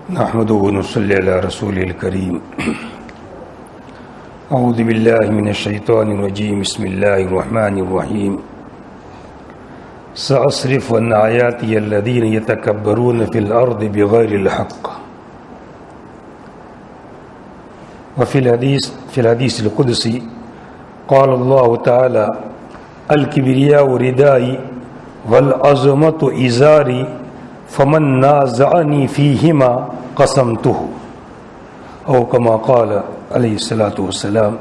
نحمده ونصلي على رسول الكريم. أعوذ بالله من الشيطان الرجيم. بسم الله الرحمن الرحيم. سأصرف عن آياتي الذين يتكبرون في الأرض بغير الحق. وفي الحديث القدسي قال الله تعالى: الكبرياء ردائي والعظمة إزاري فمن نازعني فيهما قسمته، أو كما قال عليه الصلاة والسلام.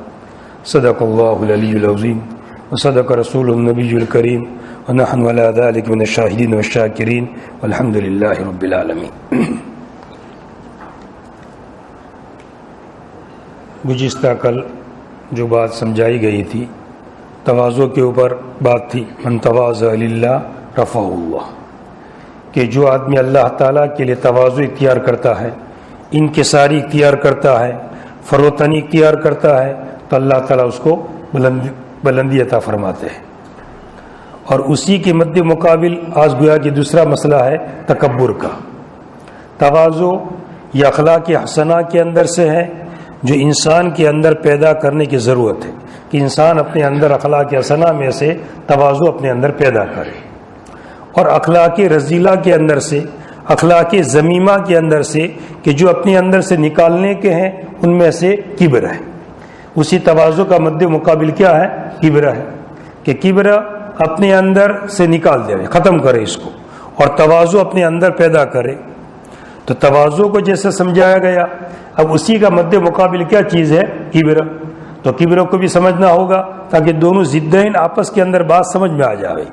صدق الله العلي العظيم وصدق رسول النبي الكريم ونحن على ذلك من الشاهدين والشاكرين والحمد لله رب العالمين. گزشتہ کل جو بات سمجھائی گئی تھی تواضع کے اوپر بات تھی. من تواضع للہ رفعہ اللہ، کہ جو آدمی اللہ تعالیٰ کے لیے تواضع اختیار کرتا ہے، انکساری اختیار کرتا ہے، فروتنی اختیار کرتا ہے، تو اللہ تعالیٰ اس کو بلندی عطا فرماتے ہیں. اور اسی کے مد مقابل آج گویا کہ دوسرا مسئلہ ہے تکبر کا. تواضع یا اخلاق حسنہ کے اندر سے ہے جو انسان کے اندر پیدا کرنے کی ضرورت ہے، کہ انسان اپنے اندر اخلاق حسنہ میں سے تواضع اپنے اندر پیدا کرے. اور اخلاق رذیلہ کے اندر سے، اخلاق ذمیمہ کے اندر سے، کہ جو اپنے اندر سے نکالنے کے ہیں، ان میں سے کبر ہے. اسی تواضع کا مد مقابل کیا ہے؟ کبر ہے، کہ کبر اپنے اندر سے نکال دے، ختم کرے اس کو، اور تواضع اپنے اندر پیدا کرے. تو تواضع کو جیسے سمجھایا گیا، اب اسی کا مد مقابل کیا چیز ہے؟ کبر. تو کبر کو بھی سمجھنا ہوگا تاکہ دونوں ضدین آپس کے اندر بات سمجھ میں آ جائے.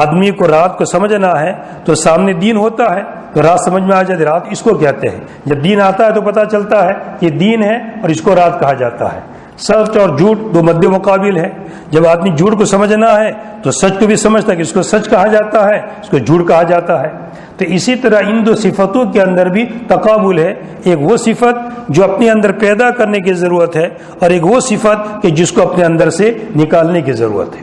آدمی کو رات کو سمجھنا ہے تو سامنے دین ہوتا ہے تو رات سمجھ میں آ جاتی. رات اس کو کہتے ہیں. جب دین آتا ہے تو پتہ چلتا ہے کہ دین ہے اور اس کو رات کہا جاتا ہے. سچ اور جھوٹ دو مد مقابل ہے. جب آدمی جھوٹ کو سمجھنا ہے تو سچ کو بھی سمجھتا ہے کہ اس کو سچ کہا جاتا ہے، اس کو جھوٹ کہا جاتا ہے. تو اسی طرح ان دو صفتوں کے اندر بھی تقابل ہے. ایک وہ صفت جو اپنے اندر پیدا کرنے کی ضرورت ہے، اور ایک وہ صفت کہ جس کو اپنے اندر سے نکالنے کی ضرورت ہے.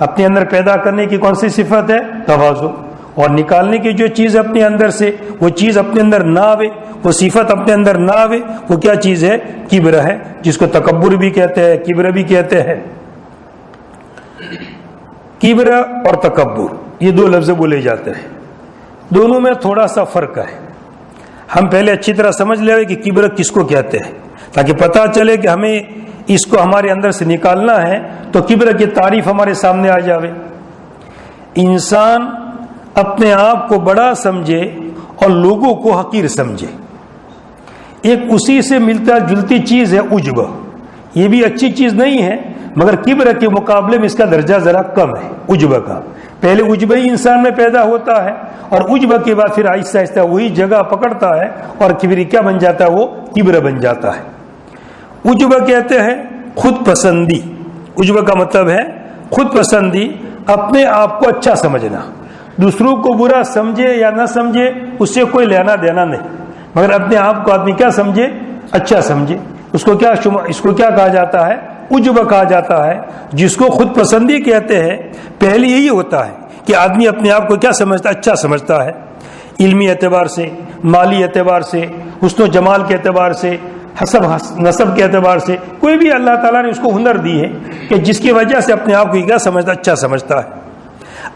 اپنے اندر پیدا کرنے کی کون سی صفت ہے؟ تواضع. اور نکالنے کی جو چیز اپنے اندر سے، وہ چیز اپنے اندر نہ آوے، وہ صفت اپنے اندر نہ آوے، وہ کیا چیز ہے؟ کبر ہے، جس کو تکبر بھی کہتے ہیں، کبر بھی کہتے ہیں. کبر اور تکبر یہ دو لفظ بولے جاتے ہیں. دونوں میں تھوڑا سا فرق ہے. ہم پہلے اچھی طرح سمجھ لیں کہ کبر کس کو کہتے ہیں، تاکہ پتہ چلے کہ ہمیں اس کو ہمارے اندر سے نکالنا ہے تو کبر کی تعریف ہمارے سامنے آ جاوے. انسان اپنے آپ کو بڑا سمجھے اور لوگوں کو حقیر سمجھے. ایک اسی سے ملتا جلتی چیز ہے عجب. یہ بھی اچھی چیز نہیں ہے، مگر کبر کے مقابلے میں اس کا درجہ ذرا کم ہے عجب کا. پہلے عجب ہی انسان میں پیدا ہوتا ہے، اور عجب کے بعد پھر آہستہ آہستہ وہی جگہ پکڑتا ہے اور کبر کیا بن جاتا ہے؟ وہ کبر بن جاتا ہے. عجب کہتے ہیں خود پسندی. عجب کا مطلب ہے خود پسندی، اپنے آپ کو اچھا سمجھنا. دوسروں کو برا سمجھے یا نہ سمجھے اس سے کوئی لینا دینا نہیں، مگر اپنے آپ کو آدمی کیا سمجھے؟ اچھا سمجھے. اس کو کیا کہا جاتا ہے؟ عجب کہا جاتا ہے، جس کو خود پسندی کہتے ہیں. پہلے یہی ہوتا ہے کہ آدمی اپنے آپ کو کیا سمجھتا ہے؟ اچھا سمجھتا ہے. علمی اعتبار سے، مالی اعتبار سے، حسن و جمال کے اعتبار سے، حسب نسب کے اعتبار سے، کوئی بھی اللہ تعالیٰ نے اس کو ہنر دی ہے کہ جس کی وجہ سے اپنے آپ کو کیا سمجھتا؟ اچھا سمجھتا ہے.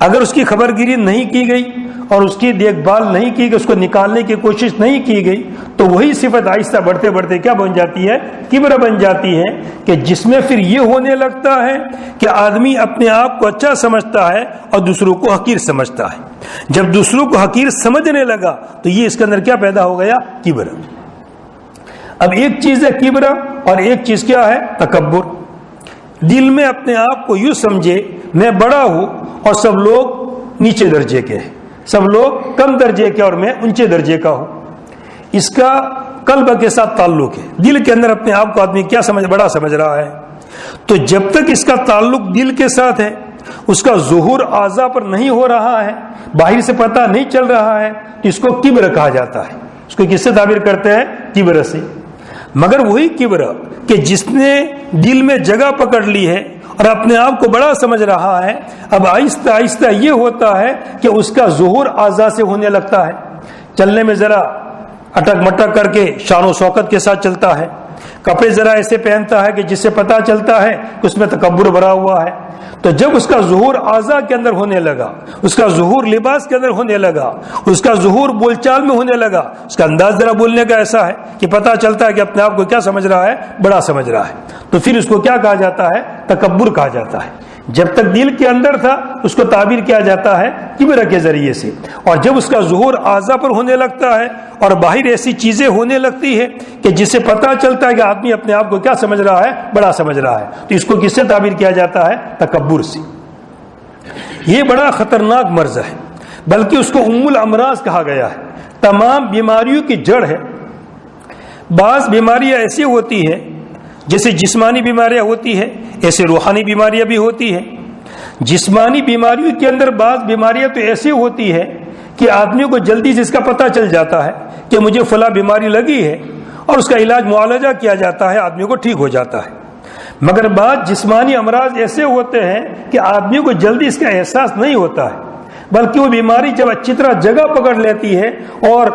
اگر اس کی خبر گیری نہیں کی گئی اور اس کی دیکھ بھال نہیں کی گئی، اس کو نکالنے کی کوشش نہیں کی گئی، تو وہی صفت آہستہ بڑھتے بڑھتے کیا بن جاتی ہے؟ کبر بن جاتی ہے. کہ جس میں پھر یہ ہونے لگتا ہے کہ آدمی اپنے آپ کو اچھا سمجھتا ہے اور دوسروں کو حقیر سمجھتا ہے. جب دوسروں کو حقیر سمجھنے لگا تو یہ اس کے اندر کیا پیدا ہو گیا؟ کبر. اب ایک چیز ہے کبر اور ایک چیز کیا ہے؟ تکبر. دل میں اپنے آپ کو یوں سمجھے میں بڑا ہوں اور سب لوگ نیچے درجے کے ہیں، سب لوگ کم درجے کے اور میں اونچے درجے کا ہوں. اس کا قلب کے ساتھ تعلق ہے. دل کے اندر اپنے آپ کو آدمی کیا سمجھ؟ بڑا سمجھ رہا ہے. تو جب تک اس کا تعلق دل کے ساتھ ہے، اس کا ظہور اعضاء پر نہیں ہو رہا ہے، باہر سے پتہ نہیں چل رہا ہے، تو اس کو کبر کہا جاتا ہے. اس کو کس سے تعبیر کرتے ہیں؟ کبر سے. مگر وہی کبر کہ جس نے دل میں جگہ پکڑ لی ہے اور اپنے آپ کو بڑا سمجھ رہا ہے، اب آہستہ آہستہ یہ ہوتا ہے کہ اس کا ظہور اعضاء سے ہونے لگتا ہے. چلنے میں ذرا اٹک مٹک کر کے شان و شوکت کے ساتھ چلتا ہے، کپڑے ذرا ایسے پہنتا ہے کہ جس سے پتہ چلتا ہے کہ اس میں تکبر بھرا ہوا ہے۔ تو جب اس کا ظہور اعضاء کے اندر ہونے لگا، اس کا ظہور لباس کے اندر ہونے لگا، اس کا ظہور بول چال میں ہونے لگا، اس کا انداز ذرا بولنے کا ایسا ہے کہ پتہ چلتا ہے کہ اپنے آپ کو کیا سمجھ رہا ہے، بڑا سمجھ رہا ہے، تو پھر اس کو کیا کہا جاتا ہے؟ تکبر کہا جاتا ہے۔ جب تک دل کے اندر تھا اس کو تعبیر کیا جاتا ہے کبر کے ذریعے سے، اور جب اس کا ظہور اعضاء پر ہونے لگتا ہے اور باہر ایسی چیزیں ہونے لگتی ہے کہ جس سے پتہ چلتا ہے کہ آدمی اپنے آپ کو کیا سمجھ رہا ہے، بڑا سمجھ رہا ہے، تو اس کو کس سے تعبیر کیا جاتا ہے؟ تکبر سے۔ یہ بڑا خطرناک مرض ہے، بلکہ اس کو ام الامراض کہا گیا ہے، تمام بیماریوں کی جڑ ہے۔ بعض بیماریاں ایسی ہوتی ہیں جیسے جسمانی بیماریاں ہوتی ہیں، ایسے روحانی بیماریاں بھی ہوتی ہیں۔ جسمانی بیماریوں کے اندر بعض بیماریاں تو ایسی ہوتی ہے کہ آدمی کو جلدی سے اس کا پتہ چل جاتا ہے کہ مجھے فلاں بیماری لگی ہے، اور اس کا علاج معالجہ کیا جاتا ہے، آدمی کو ٹھیک ہو جاتا ہے۔ مگر بعض جسمانی امراض ایسے ہوتے ہیں کہ آدمی کو جلدی اس کا احساس نہیں ہوتا ہے، بلکہ وہ بیماری جب اچھی طرح جگہ پکڑ لیتی ہے اور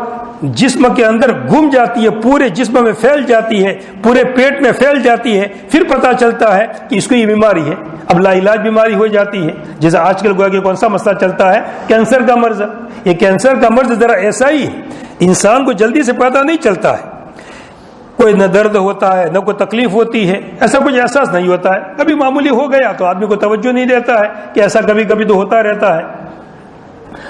جسم کے اندر گھوم جاتی ہے، پورے جسم میں پھیل جاتی ہے، پورے پیٹ میں پھیل جاتی ہے، پھر پتہ چلتا ہے کہ اس کو یہ بیماری ہے، اب لا علاج بیماری ہو جاتی ہے۔ جیسے آج کل گویا کہ کون سا مسئلہ چلتا ہے؟ کینسر کا مرض۔ یہ کینسر کا مرض ذرا ایسا ہی ہے، انسان کو جلدی سے پتہ نہیں چلتا ہے، کوئی نہ درد ہوتا ہے نہ کوئی تکلیف ہوتی ہے، ایسا کچھ احساس نہیں ہوتا ہے، کبھی معمولی ہو گیا تو آدمی کو توجہ نہیں دیتا ہے کہ ایسا کبھی کبھی تو ہوتا رہتا ہے۔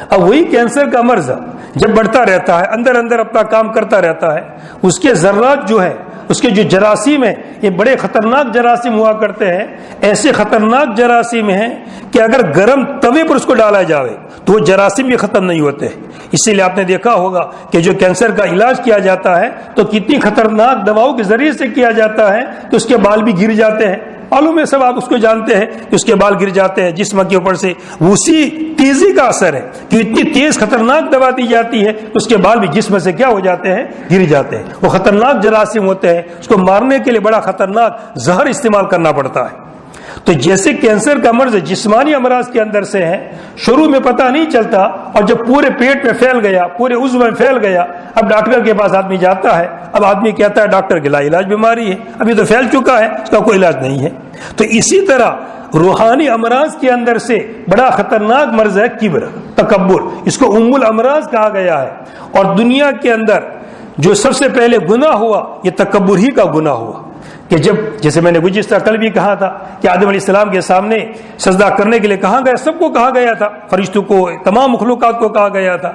اب وہی کینسر کا مرض جب بڑھتا رہتا ہے، اندر اندر اپنا کام کرتا رہتا ہے، اس کے ذرات جو ہے، اس کے جو جراثیم ہیں، یہ بڑے خطرناک جراثیم ہوا کرتے ہیں، ایسے خطرناک جراثیم ہیں کہ اگر گرم توے پر اس کو ڈالا جاوے تو وہ جراثیم بھی ختم نہیں ہوتے۔ اسی لیے آپ نے دیکھا ہوگا کہ جو کینسر کا علاج کیا جاتا ہے تو کتنی خطرناک دواؤں کے ذریعے سے کیا جاتا ہے تو اس کے بال بھی گر جاتے ہیں، معلوم ہے سب آپ اس کو جانتے ہیں کہ اس کے بال گر جاتے ہیں جسم کے اوپر سے، اسی تیزی کا اثر ہے کہ اتنی تیز خطرناک دوا دی جاتی ہے اس کے بال بھی جسم سے کیا ہو جاتے ہیں؟ گر جاتے ہیں۔ وہ خطرناک جراثیم ہوتے ہیں، اس کو مارنے کے لیے بڑا خطرناک زہر استعمال کرنا پڑتا ہے۔ تو جیسے کینسر کا مرض جسمانی امراض کے اندر سے ہے، شروع میں پتہ نہیں چلتا، اور جب پورے پیٹ میں پھیل گیا، پورے عضو میں پھیل گیا، اب ڈاکٹر کے پاس آدمی جاتا ہے، اب آدمی کہتا ہے ڈاکٹر کے لا علاج بیماری ہے، ابھی تو پھیل چکا ہے، اس کا کوئی علاج نہیں ہے۔ تو اسی طرح روحانی امراض کے اندر سے بڑا خطرناک مرض ہے کبر، تکبر، اس کو ام الامراض کہا گیا ہے۔ اور دنیا کے اندر جو سب سے پہلے گناہ ہوا یہ تکبر ہی کا گناہ ہوا، کہ جب جیسے میں نے گزشتہ کل بھی کہا تھا کہ آدم علیہ السلام کے سامنے سجدہ کرنے کے لیے کہا گیا، سب کو کہا گیا تھا، فرشتوں کو، تمام مخلوقات کو کہا گیا تھا،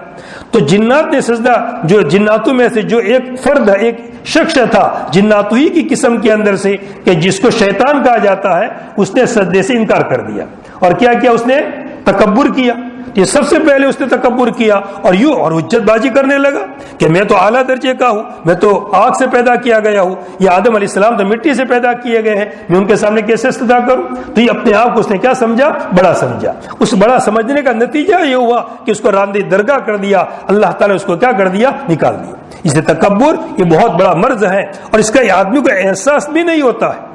تو جنات نے سجدہ، جو جناتوں میں سے جو ایک فرد ہے، ایک شخص تھا جناتوں ہی کی قسم کے اندر سے کہ جس کو شیطان کہا جاتا ہے، اس نے سجدے سے انکار کر دیا، اور کیا کیا؟ اس نے تکبر کیا۔ یہ سب سے پہلے اس نے تکبر کیا اور یوں اور حجت بازی کرنے لگا کہ میں تو اعلیٰ درجے کا ہوں، میں تو آگ سے پیدا کیا گیا ہوں، یہ آدم علیہ السلام تو مٹی سے پیدا کیے گئے ہیں، میں ان کے سامنے کیسے استدعا کروں؟ تو یہ اپنے آپ کو اس نے کیا سمجھا؟ بڑا سمجھا۔ اس بڑا سمجھنے کا نتیجہ یہ ہوا کہ اس کو راندی درگاہ کر دیا، اللہ تعالیٰ اس کو کیا کر دیا؟ نکال دیا۔ اس لیے تکبر یہ بہت بڑا مرض ہے، اور اس کا آدمی کو احساس بھی نہیں ہوتا ہے۔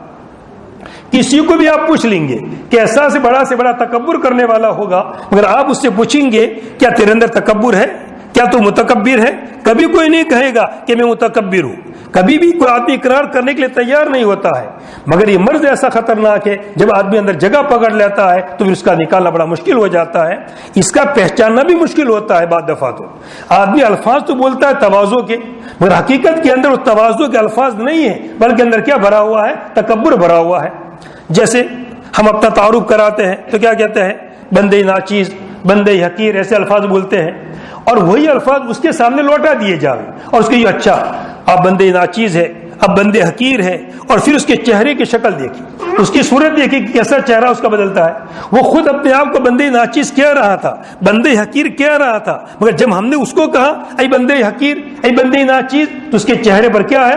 کسی کو بھی آپ پوچھ لیں گے کہ ایسا سے بڑا تکبر کرنے والا ہوگا، مگر آپ اس سے پوچھیں گے کیا تیرے اندر تکبر ہے؟ کیا تو متکبر ہے؟ کبھی کوئی نہیں کہے گا کہ میں متکبر ہوں، کبھی بھی کوئی آدمی اقرار کرنے کے لیے تیار نہیں ہوتا ہے۔ مگر یہ مرض ایسا خطرناک ہے، جب آدمی اندر جگہ پکڑ لیتا ہے تو پھر اس کا نکالنا بڑا مشکل ہو جاتا ہے، اس کا پہچاننا بھی مشکل ہوتا ہے۔ بعض دفعہ تو آدمی الفاظ تو بولتا ہے تواضع کے، مگر حقیقت کے اندر اس تواضع کے الفاظ نہیں ہے، بلکہ اندر کیا بھرا ہوا ہے؟ تکبر بھرا ہوا ہے۔ جیسے ہم اپنا تعارف کراتے ہیں تو کیا کہتے ہیں؟ بندے ناچیز، بندے حقیر، ایسے الفاظ بولتے ہیں، اور وہی الفاظ اس کے سامنے لوٹا دیے جاوے اور اس کے یہ اچھا اب بندے ناچیز ہے، اب بندے حقیر ہے، اور پھر اس کے چہرے کی شکل دیکھی، اس کی صورت دیکھی کہ کیسا چہرہ اس کا بدلتا ہے۔ وہ خود اپنے آپ کو بندے ناچیز کہہ رہا تھا، بندے حقیر کہہ رہا تھا، مگر جب ہم نے اس کو کہا اے بندے حقیر، اے بندے ناچیز، تو اس کے چہرے پر کیا ہے؟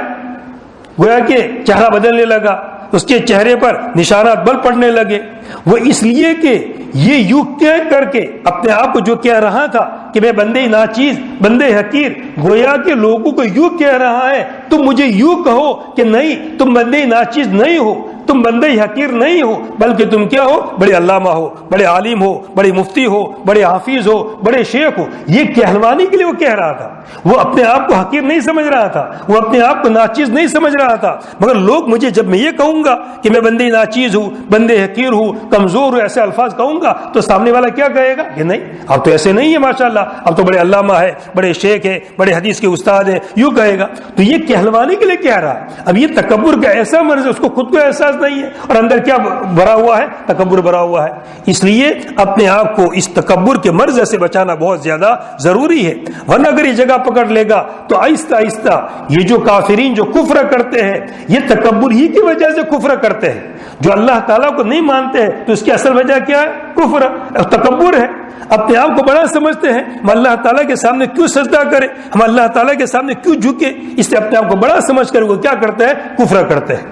گویا کہ چہرہ بدلنے لگا، اس کے چہرے پر نشانات بل پڑنے لگے۔ وہ اس لیے کہ یہ یوں کہہ کر کے اپنے آپ کو جو کہہ رہا تھا کہ میں بندے ناچیز، بندے حقیر، گویا کہ لوگوں کو یوں کہہ رہا ہے تم مجھے یوں کہو کہ نہیں تم بندے ناچیز نہیں ہو، تم بندے حقیر نہیں ہو بلکہ تم کیا ہو؟ بڑے علامہ ہو، بڑے عالم ہو، بڑے مفتی ہو، بڑے حافظ ہو، بڑے شیخ ہو۔ یہ کہلوانے کے لیے وہ کہہ رہا تھا، وہ اپنے آپ کو حقیر نہیں سمجھ رہا تھا، وہ اپنے آپ کو ناچیز نہیں سمجھ رہا تھا، مگر لوگ مجھے جب میں یہ کہوں گا کہ میں بندے ناچیز ہوں، بندے حقیر ہوں، کمزور ہوں، ایسے الفاظ کہوں گا تو سامنے والا کیا کہے گا کہ نہیں اب تو ایسے نہیں ہے، ماشاءاللہ اب تو بڑے علامہ ہے، بڑے شیخ ہے، بڑے حدیث کے استاد ہے، یوں کہے گا۔ تو یہ کہلوانے کے لیے کہہ رہا ہے۔ اب یہ تکبر کا ایسا مرض ہے، اس کو خود کو احساس نہیں ہے اور اندر کیا بھرا ہوا ہے؟ تکبر بھرا ہوا ہے۔ اس لیے اپنے آپ کو اس تکبر کے مرض سے بچانا بہت زیادہ ضروری ہے، ورنہ اگر یہ جگہ پکڑ لے گا تو آہستہ آہستہ یہ جو کافرین جو کفر کرتے ہیں یہ تکبر ہی کی وجہ سے کفر کرتے ہیں۔ جو اللہ تعالیٰ کو نہیں مانتے ہیں تو اس کی اصل وجہ کیا ہے؟ کفر، تکبر ہے۔ اپنے آپ کو بڑا سمجھتے ہیں، ہم اللہ تعالیٰ کے سامنے کیوں سجدہ کریں، ہم اللہ تعالیٰ کے سامنے کیوں جھکیں، اس سے اپنے آپ کو بڑا سمجھ کر وہ کیا کرتے ہیں؟ کفر کرتے ہیں۔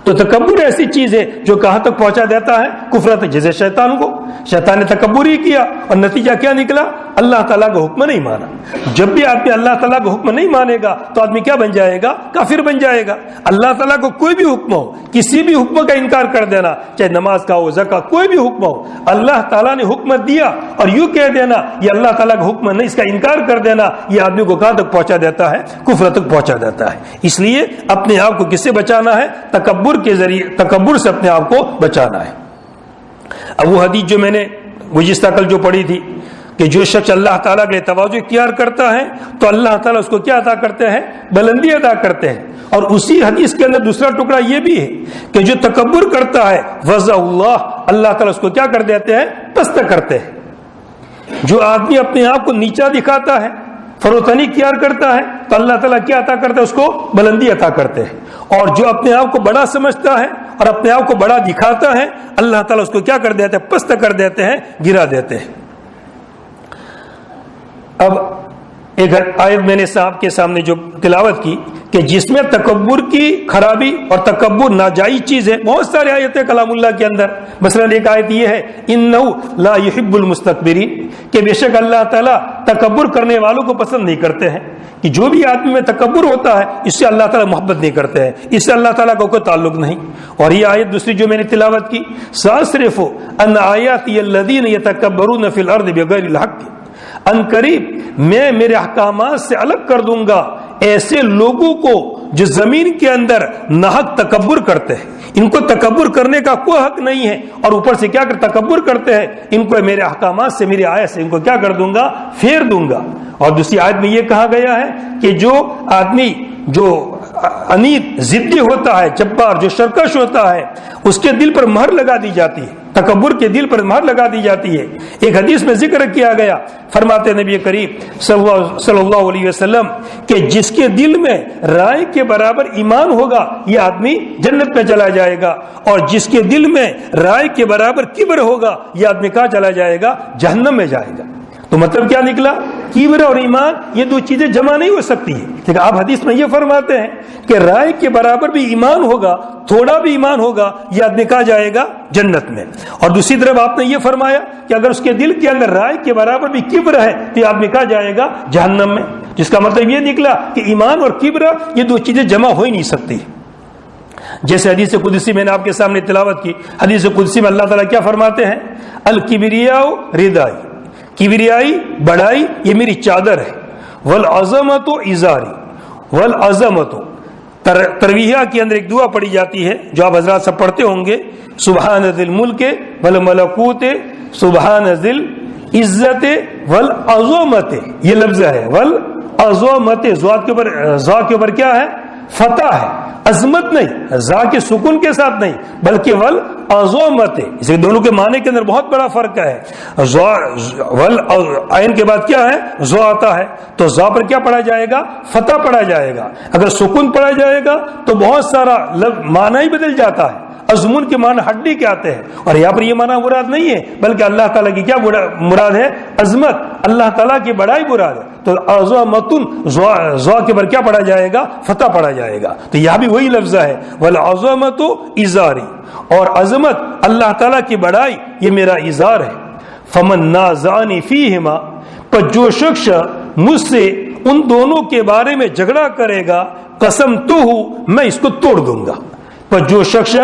تو تکبر ایسی چیز ہے جو کہاں تک پہنچا دیتا ہے؟ کفر تک۔ جیسے شیطان نے تکبر ہی کیا اور نتیجہ کیا نکلا؟ اللہ تعالیٰ کا حکم نہیں مانا۔ جب بھی آدمی اللہ تعالیٰ کا حکم نہیں مانے گا تو آدمی کیا بن جائے گا؟ کافر بن جائے گا۔ اللہ تعالیٰ کو کوئی بھی حکم ہو، کسی بھی حکم کا انکار کر دینا، چاہے نماز کا ہو، زکات، کوئی بھی حکم ہو، اللہ تعالیٰ نے حکم دیا اور یوں کہہ دینا یہ اللہ تعالیٰ کا حکم نہیں، اس کا انکار کر دینا، یہ آدمی کو کہاں تک پہنچا دیتا ہے؟ کفر تک پہنچا دیتا ہے۔ اس لیے اپنے آپ کو کس سے بچانا ہے؟ تکبر کے ذریعے، تکبر سے اپنے آپ کو بچانا ہے۔ اب وہ حدیث جو میں نے گزشتہ کل جو پڑھی تھی کہ جو شخص اللہ تعالیٰ کے لیے تواضع اختیار کرتا ہے تو اللہ تعالیٰ اس کو کیا عطا کرتے ہیں؟ بلندی عطا کرتے ہیں۔ اور اسی حدیث کے اندر دوسرا ٹکڑا یہ بھی ہے کہ جو تکبر کرتا ہے وضع اللہ تعالیٰ اس کو کیا کر دیتے ہیں؟ پست کرتے ہیں۔ جو آدمی اپنے آپ کو نیچا دکھاتا ہے، فروتنی اختیار کرتا ہے تو اللہ تعالیٰ کیا عطا کرتا ہے؟ اس کو بلندی عطا کرتے ہیں۔ اور جو اپنے آپ کو بڑا سمجھتا ہے اور اپنے آپ کو بڑا دکھاتا ہے اللہ تعالیٰ اس کو کیا کر دیتے ہیں؟ پست کر دیتے ہیں، گرا دیتے ہیں۔ اب ایک آیت میں نے صاحب کے سامنے جو تلاوت کی کہ جس میں تکبر کی خرابی اور تکبر ناجائز چیز ہے، بہت سارے آیتیں کلام اللہ کے اندر، مثلا ایک آیت یہ ہے اِنَّهُ لَا يُحِبُّ الْمُسْتَكْبِرِينَ کہ بے شک اللہ تعالیٰ تکبر کرنے والوں کو پسند نہیں کرتے ہیں، کہ جو بھی آدمی میں تکبر ہوتا ہے اس سے اللہ تعالیٰ محبت نہیں کرتے ہیں، اس سے اللہ تعالیٰ کو کوئی تعلق نہیں۔ اور یہ آیت دوسری جو میں نے تلاوت کی سَأَصْرِفُ عَنْ آيَاتِيَ الَّذِينَ يَتَكَبَّرُونَ فِي الْأَرْضِ بِغَيْرِ الْحَقِّ ان قریب میں میرے احکامات سے الگ کر دوں گا ایسے لوگوں کو جو زمین کے اندر ناحق تکبر کرتے ہیں، ان کو تکبر کرنے کا کوئی حق نہیں ہے اور اوپر سے کیا تکبر کرتے ہیں، ان کو میرے احکامات سے، میری آیت سے ان کو کیا کر دوں گا؟ پھیر دوں گا۔ اور دوسری آیت میں یہ کہا گیا ہے کہ جو آدمی جو عنید ضدی ہوتا ہے، جبار، جو سرکش ہوتا ہے، اس کے دل پر مہر لگا دی جاتی ہے، تکبر کے دل پر مہر لگا دی جاتی ہے۔ ایک حدیث میں ذکر کیا گیا، فرماتے نبی کریم صلی اللہ علیہ وسلم کہ جس کے دل میں رائے کے برابر ایمان ہوگا یہ آدمی جنت میں چلا جائے گا، اور جس کے دل میں رائے کے برابر کبر ہوگا یہ آدمی کہاں چلا جائے گا؟ جہنم میں جائے گا۔ تو مطلب کیا نکلا؟ کبر اور ایمان یہ دو چیزیں جمع نہیں ہو سکتی ہیں، لیکن آپ حدیث میں یہ فرماتے ہیں کہ رائے کے برابر بھی ایمان ہوگا، تھوڑا بھی ایمان ہوگا یہ آدمی کہاں جائے گا؟ جنت میں۔ اور دوسری طرف آپ نے یہ فرمایا کہ اگر اس کے دل کے اندر رائے کے برابر بھی کبر ہے تو یہ آدمی کہاں جائے گا؟ جہنم میں۔ جس کا مطلب یہ نکلا کہ ایمان اور کبر یہ دو چیزیں جمع ہو ہی نہیں سکتی۔ جیسے حدیث قدسی میں نے آپ کے سامنے تلاوت کی، حدیث قدسی میں اللہ تعالیٰ کیا فرماتے ہیں؟ الکبریاء ردائی، کبریائی بڑائی یہ میری چادر ہے، والعظمت ازاری، والعظمت۔ ترویحہ کے اندر ایک دعا پڑھی جاتی ہے جو آپ حضرات سب پڑھتے ہوں گے، سبحان ذی الملک والملکوت، سبحان ذی العزت والعظمت، یہ لفظ ہے والعظمت، ذا کے اوپر کیا ہے؟ فتح ہے، عظمت نہیں، ذا کے سکون کے ساتھ نہیں بلکہ والعظمت، اس دونوں کے معنی کے اندر بہت بڑا فرق ہے۔ عین کے بعد کیا ہے؟ ذا آتا ہے تو ذا پر کیا پڑھا جائے گا؟ فتح پڑھا جائے گا۔ اگر سکون پڑھا جائے گا تو بہت سارا معنی ہی بدل جاتا ہے، عظمون کے معنی ہڈی کے آتے ہیں، اور یہاں پر یہ معنی مراد نہیں ہے بلکہ اللہ تعالیٰ کی کیا مراد ہے؟ عظمت، اللہ تعالیٰ کی بڑائی مراد ہے۔ تو عظمتن ذا کے پر کیا پڑھا جائے گا؟ فتح پڑھا جائے گا۔ تو یہاں بھی وہی لفظ ہے والعظمت ازاری، اور عظمت اللہ تعالیٰ کی بڑائی یہ میرا ازار ہے۔ فمن نازعنی فیہما، پر جو شخص مجھ سے ان دونوں کے بارے میں جھگڑا کرے گا قسم تو ہوں میں اس کو توڑ دوں گا۔ پر جو شخص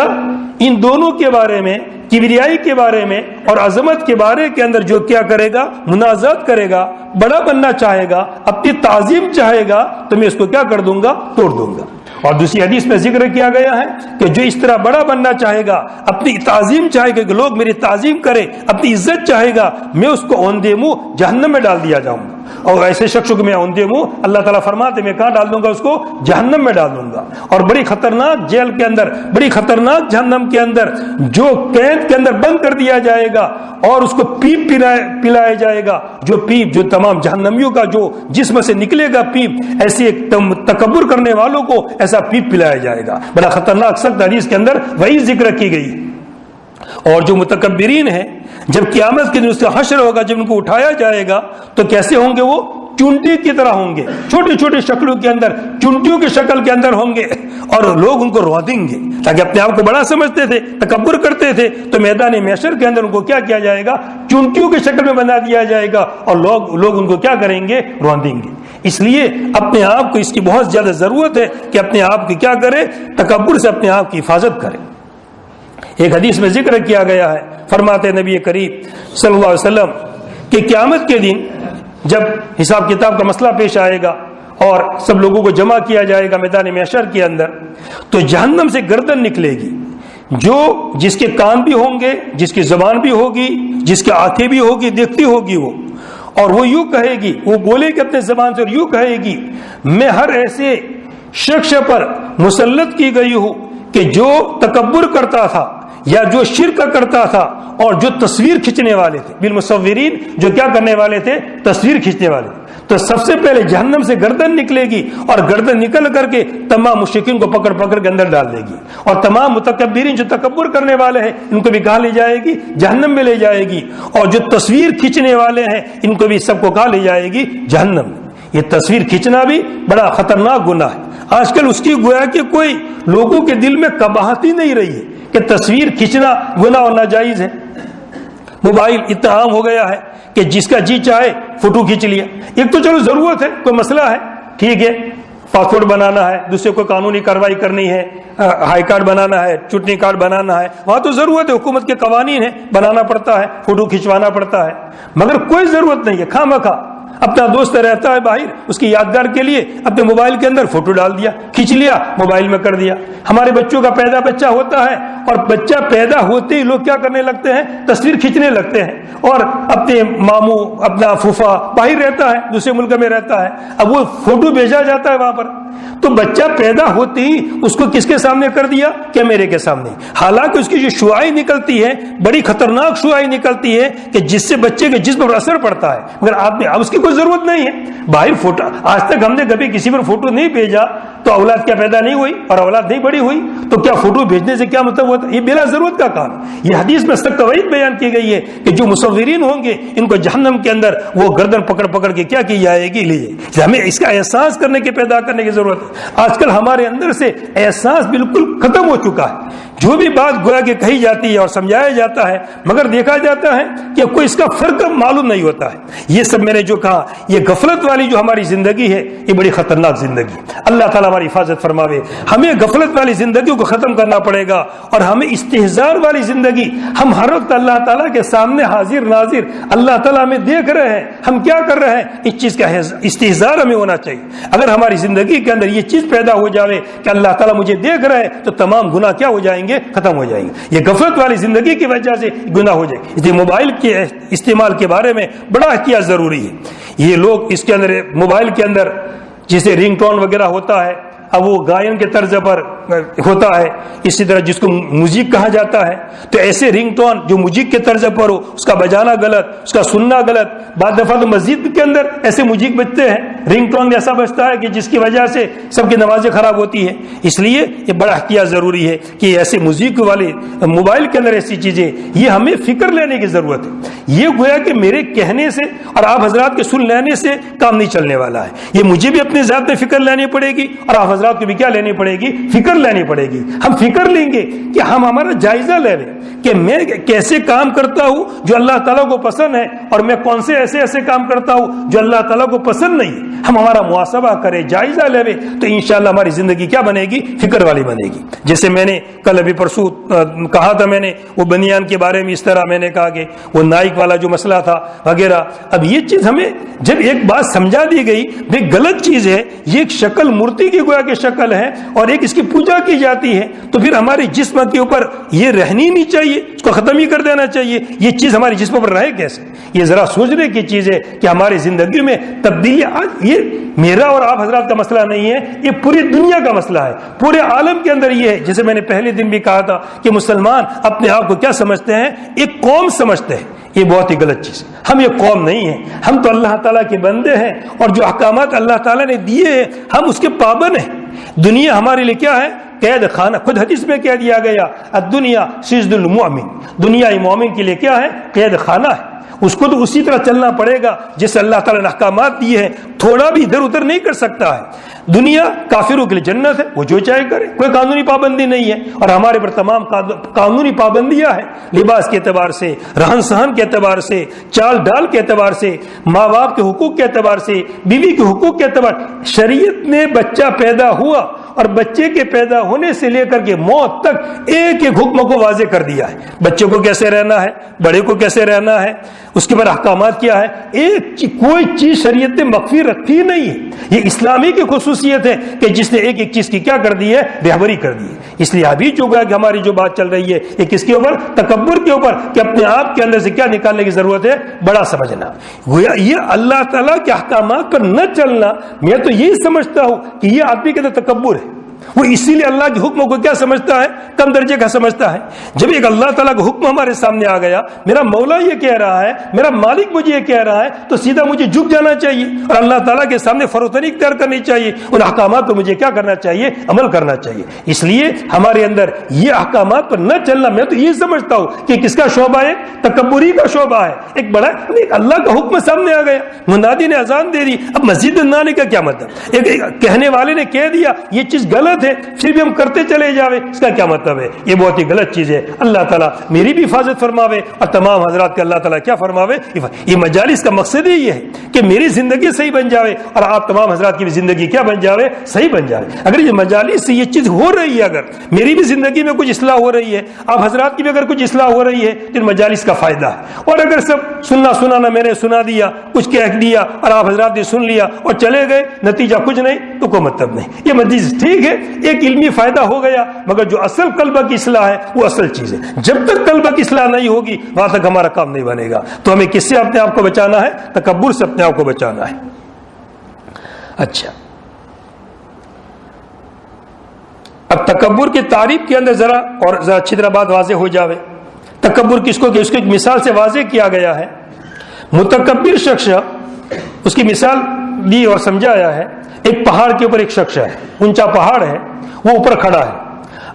ان دونوں کے بارے میں، کبریائی کے بارے میں اور عظمت کے بارے کے اندر جو کیا کرے گا، منازعت کرے گا، بڑا بننا چاہے گا، اپنی تعظیم چاہے گا، تو میں اس کو کیا کر دوں گا، توڑ دوں گا۔ اور دوسری حدیث میں ذکر کیا گیا ہے کہ جو اس طرح بڑا بننا چاہے گا، اپنی تعظیم چاہے گا کہ لوگ میری تعظیم کریں، اپنی عزت چاہے گا، میں اس کو اوندے منہ جہنم میں ڈال دیا جاؤں گا۔ اور ایسے شخص کو میں اوندے منہ، اللہ تعالیٰ فرماتے میں کہاں ڈال دوں گا، اس کو جہنم میں ڈال دوں گا۔ اور بڑی خطرناک جیل کے اندر، بڑی خطرناک جہنم کے اندر، جو قید کے اندر بند کر دیا جائے گا اور اس کو پیپ پلایا جائے گا، جو پیپ جو تمام جہنمیوں کا جو جسم سے نکلے گا پیپ، ایسے تکبر کرنے والوں کو ایسا پیپ پلایا جائے گا۔ بڑا خطرناک سخت حدیث کے اندر وہی ذکر کی گئی۔ اور جو متکبرین ہیں، جب قیامت کے دن اس کا حشر ہوگا، جب ان کو اٹھایا جائے گا تو کیسے ہوں گے؟ وہ چونٹی کی طرح ہوں گے، چھوٹی چھوٹی شکلوں کے اندر، چونٹیوں کی شکل کے اندر ہوں گے، اور لوگ ان کو روا دیں گے، تاکہ اپنے آپ کو بڑا سمجھتے تھے، تکبر کرتے تھے، تو میدان محشر کے اندر ان کو کیا کیا جائے گا؟ چونٹیوں کی شکل میں بنا دیا جائے گا، اور لوگ ان کو کیا کریں گے؟ روا دیں گے۔ اس لیے اپنے آپ کو اس کی بہت زیادہ ضرورت ہے کہ اپنے آپ کی کیا کرے؟ تکبر سے اپنے آپ کی حفاظت کرے۔ ایک حدیث میں ذکر کیا گیا ہے، فرماتے نبی کریم صلی اللہ علیہ وسلم کہ قیامت کے دن جب حساب کتاب کا مسئلہ پیش آئے گا اور سب لوگوں کو جمع کیا جائے گا میدان محشر کے اندر، تو جہنم سے گردن نکلے گی، جس کے کان بھی ہوں گے، جس کی زبان بھی ہوگی، جس کی آنکھیں بھی ہوگی، دیکھتی ہوگی وہ، اور وہ یوں کہے گی، وہ بولے گی اپنے زبان سے اور یوں کہے گی، میں ہر ایسے شخص پر مسلط کی گئی ہوں کہ جو تکبر کرتا تھا یا جو شرک کرتا تھا اور جو تصویر کھینچنے والے تھے، بالمصورین، جو کیا کرنے والے تھے؟ تصویر کھینچنے والے۔ تو سب سے پہلے جہنم سے گردن نکلے گی، اور گردن نکل کر کے تمام مشرکین کو پکڑ پکڑ کے اندر ڈال دے گی، اور تمام متکبرین جو تکبر کرنے والے ہیں ان کو بھی کہاں لے جائے گی؟ جہنم میں لے جائے گی، اور جو تصویر کھینچنے والے ہیں ان کو بھی سب کو کہاں لے جائے گی؟ جہنم میں۔ یہ تصویر کھینچنا بھی بڑا خطرناک گناہ ہے۔ آج کل اس کی گویا کہ کوئی لوگوں کے دل میں قباحت ہی نہیں رہی ہے کہ تصویر کھینچنا گناہ اور ناجائز ہے۔ موبائل اتنا عام ہو گیا ہے کہ جس کا جی چاہے فوٹو کھینچ لیا۔ ایک تو چلو ضرورت ہے، کوئی مسئلہ ہے، ٹھیک ہے، پاسپورٹ بنانا ہے، دوسرے کو قانونی کارروائی کرنی ہے، ہائی کارڈ بنانا ہے، چٹنی کارڈ بنانا ہے، وہاں تو ضرورت ہے، حکومت کے قوانین ہیں، بنانا پڑتا ہے، فوٹو کھینچوانا پڑتا ہے، مگر کوئی ضرورت نہیں ہے۔ خواہ مخواہ اپنا دوست رہتا ہے باہر، اس کی یادگار کے لیے اپنے موبائل کے اندر فوٹو ڈال دیا، کھینچ لیا، موبائل میں کر دیا۔ ہمارے بچوں کا بچہ ہوتا ہے، اور بچہ پیدا ہوتے ہی لوگ کیا کرنے لگتے ہیں؟ تصویر کھینچنے لگتے ہیں، اور اپنے ماموں، اپنا پھوپھا باہر رہتا ہے، دوسرے ملک میں رہتا ہے، اب وہ فوٹو بھیجا جاتا ہے وہاں پر، تو بچہ پیدا ہوتے ہی اس کو کس کے سامنے کر دیا؟ کیمرے کے سامنے۔ حالانکہ اس کی جو شعاعیں نکلتی ہے، بڑی خطرناک شعاعیں نکلتی ہے کہ جس سے بچے کے جسم پر اثر پڑتا ہے، مگر آدمی اب اس کی کوئی ضرورت نہیں ہے۔ باہر فوٹو، آج تک ہم نے کبھی کسی پر فوٹو نہیں بھیجا تو اولاد کیا پیدا نہیں ہوئی اور اولاد نہیں بڑی ہوئی، تو کیا فوٹو بھیجنے سے کیا مطلب ہوتا ہے؟ یہ بلا ضرورت کا کام۔ یہ حدیث میں سخت وعید بیان کی گئی ہے کہ جو مصورین ہوں گے ان کو جہنم کے اندر وہ گردن پکڑ پکڑ کے کیا کی جائے گی؟ لیے۔ ہمیں اس کا احساس کرنے کے پیدا کرنے کی ضرورت ہے۔ آج کل ہمارے اندر سے احساس بالکل ختم ہو چکا ہے۔ جو بھی بات گویا کہ کہی جاتی ہے اور سمجھایا جاتا ہے، مگر دیکھا جاتا ہے کہ کوئی اس کا فرق معلوم نہیں ہوتا ہے۔ یہ سب میں نے جو کہا، یہ غفلت والی جو ہماری زندگی ہے، یہ بڑی خطرناک زندگی۔ اللہ تعالیٰ ہماری حفاظت فرماوے۔ ہمیں غفلت والی زندگی کو ختم کرنا پڑے گا، اور ہمیں استحضار والی زندگی، ہم ہر وقت اللہ تعالیٰ کے سامنے حاضر ناظر، اللہ تعالیٰ ہمیں دیکھ رہے ہیں، ہم کیا کر رہے ہیں، اس چیز کا استحضار ہمیں ہونا چاہیے۔ اگر ہماری زندگی کے اندر یہ چیز پیدا ہو جاوے کہ اللہ تعالیٰ مجھے دیکھ رہے ہیں، تو تمام گناہ کیا ہو جائیں گے؟ ختم ہو جائیں گے۔ یہ غفلت والی زندگی کی وجہ سے گناہ ہو جائے۔ اس لیے موبائل کے استعمال کے بارے میں بڑا احتیاط ضروری ہے۔ یہ لوگ اس کے اندر موبائل کے اندر جسے رنگ ٹون وغیرہ ہوتا ہے، اب وہ گائن کے طرز پر ہوتا ہے، اسی طرح جس کو موزیک کہا جاتا ہے، تو ایسے رنگ ٹون جو موزیک کے طرز پر ہو، اس کا بجانا غلط، اس کا سننا غلط۔ بعض دفعہ تو مسجد کے اندر ایسے موزیک بجتے ہیں، رنگ ٹون ایسا بجتا ہے کہ جس کی وجہ سے سب کی نمازیں خراب ہوتی ہیں۔ اس لیے یہ بڑا احتیاط ضروری ہے کہ ایسے موزیک والے موبائل کے اندر ایسی چیزیں، یہ ہمیں فکر لینے کی ضرورت ہے۔ یہ گویا کہ میرے کہنے سے اور آپ حضرات کے سن لینے سے کام نہیں چلنے والا ہے، یہ مجھے بھی اپنے ذات میں فکر لینی پڑے گی، اور آپ حضرات کو بھی کیا لینی پڑے گی؟ فکر لینی پڑے گی. ہم فکر لیں گے کہ ہم ہمارا جائزہ لے لیں کہ میں کیسے کام کرتا ہوں جو اللہ تعالیٰ کو پسند ہے اور میں کون سے ایسے کام کرتا ہوں جو اللہ تعالیٰ کو پسند نہیں ہے. ہم ہمارا محاسبہ کریں, جائزہ لے تو انشاءاللہ ہماری زندگی کیا بنے گی؟ فکر والی بنے گی. جیسے میں نے کل ابھی پرسوں کہا تھا, میں نے وہ بنیان کے بارے میں اس طرح میں نے کہا کہ وہ نائک والا جو مسئلہ تھا وغیرہ. اب یہ چیز ہمیں جب ایک بات سمجھا دی گئی بھئی غلط چیز ہے, یہ ایک شکل مورتی کی گویا کہ شکل ہے اور ایک اس کی پوجا کی جاتی ہے, تو پھر ہمارے جسم کے اوپر یہ رہنی نہیں چاہیے, اس کو ختم ہی کر دینا چاہیے. یہ چیز ہمارے جسم پر رہے کیسے؟ یہ ذرا سوچنے کی چیز ہے کہ ہماری زندگی میں تبدیلی, آج یہ میرا اور آپ حضرات کا مسئلہ نہیں ہے, یہ پوری دنیا کا مسئلہ ہے, پورے عالم کے اندر یہ ہے. جیسے میں نے پہلے دن بھی کہا تھا کہ مسلمان اپنے آپ کو کیا سمجھتے ہیں؟ ایک قوم سمجھتے ہیں. یہ بہت ہی غلط چیز ہے. ہم یہ قوم نہیں ہیں, ہم تو اللہ تعالیٰ کے بندے ہیں اور جو احکامات اللہ تعالیٰ نے دیے ہیں ہم اس کے پابند ہیں. دنیا ہمارے لیے کیا ہے؟ قید خانہ. خود حدیث میں کہہ دیا گیا الدنیا سجن المؤمن, دنیا مومن کے لیے کیا ہے؟ قید خانہ ہے. اس کو تو اسی طرح چلنا پڑے گا جیسے اللہ تعالیٰ نے احکامات دیے ہیں, تھوڑا بھی ادھر ادھر نہیں کر سکتا ہے. دنیا کافروں کے لیے جنت ہے, وہ جو چاہے کرے, کوئی قانونی پابندی نہیں ہے. اور ہمارے پر تمام قانونی پابندیاں ہیں, لباس کے اعتبار سے, رہن سہن کے اعتبار سے, چال ڈال کے اعتبار سے, ماں باپ کے حقوق کے اعتبار سے, بیوی کے حقوق کے اعتبار. شریعت نے بچہ پیدا ہوا اور بچے کے پیدا ہونے سے لے کر کے موت تک ایک ایک حکم کو واضح کر دیا ہے. بچے کو کیسے رہنا ہے, بڑے کو کیسے رہنا ہے, اس کے بعد احکامات کیا ہے. کوئی چیز شریعت نے مخفی رکھی نہیں ہے. یہ اسلامی کی خصوصیت ہے کہ جس نے ایک ایک چیز کی کیا کر دی ہے؟ رہبری کر دی ہے. اس لیے ابھی جو کہ ہماری جو بات چل رہی ہے یہ کس کے اوپر؟ تکبر کے اوپر, کہ اپنے آپ کے اندر سے کیا نکالنے کی ضرورت ہے؟ بڑا سمجھنا. گویا یہ اللہ تعالیٰ کے احکامات پر نہ چلنا, میں تو یہی سمجھتا ہوں کہ یہ آدمی کے اندر تکبر ہے. وہ اسی لیے اللہ کے حکموں کو کیا سمجھتا ہے؟ کم درجے کا سمجھتا ہے. جب ایک اللہ تعالیٰ کا حکم ہمارے سامنے آ گیا, میرا مولا یہ کہہ رہا ہے, میرا مالک مجھے یہ کہہ رہا ہے, تو سیدھا مجھے جھک جانا چاہیے اور اللہ تعالیٰ کے سامنے فروتنی اختیار کرنی چاہیے. ان احکامات کو مجھے کیا کرنا چاہیے؟ عمل کرنا چاہیے. اس لیے ہمارے اندر یہ احکامات پر نہ چلنا, میں تو یہ سمجھتا ہوں کہ کس کا شعبہ ہے؟ تکبری کا شعبہ ہے. ایک بڑا ایک اللہ کا حکم سامنے آ گیا, منادی نے اذان دے دی, اب مسجد میں آنے کا کیا مطلب؟ ایک کہنے والے نے کہہ دیا یہ چیز غلط ہے, پھر بھی ہم کرتے چلے جاوے, اس کا کیا مطلب ہے؟ یہ بہت ہی غلط چیز ہے. اللہ تعالیٰ میری بھی حفاظت فرماوے اور تمام حضرات کا اللہ تعالیٰ کیا فرماوے. یہ مجالس کا مقصد ہی یہ ہے کہ میری زندگی صحیح بن جاوے اور آپ تمام حضرات کی بھی زندگی کیا بن جاوے؟ صحیح بن جاوے. اگر یہ مجالس سے یہ چیز ہو رہی ہے, اگر میری بھی زندگی میں کچھ اصلاح ہو رہی ہے, آپ حضرات کی بھی اگر کچھ اصلاح ہو رہی ہے, تو مجالس کا فائدہ ہے. اور اگر سب سننا میں نے سنا دیا, کچھ کہہ دیا اور آپ حضرات نے سن لیا اور چلے گئے, نتیجہ کچھ نہیں, تو کوئی مطلب نہیں. یہ مجلس ٹھیک ہے, ایک علمی فائدہ ہو گیا, مگر جو اصل قلب کی اصلاح ہے وہ اصل چیز ہے. جب تک قلب کی اصلاح نہیں ہوگی وہاں تک ہمارا کام نہیں بنے گا. تو ہمیں کس سے اپنے آپ کو بچانا ہے؟ تکبر سے اپنے آپ کو بچانا ہے. اچھا, اب تکبر کی تعریف کے اندر ذرا اچھی طرح بات واضح ہو جاوے. تکبر کس کو کہ اس کو ایک مثال سے واضح کیا گیا ہے. متکبر شخص, اس کی مثال دی اور سمجھایا ہے. ایک پہاڑ کے اوپر ایک شخص ہے, اونچا پہاڑ ہے, وہ اوپر کھڑا ہے.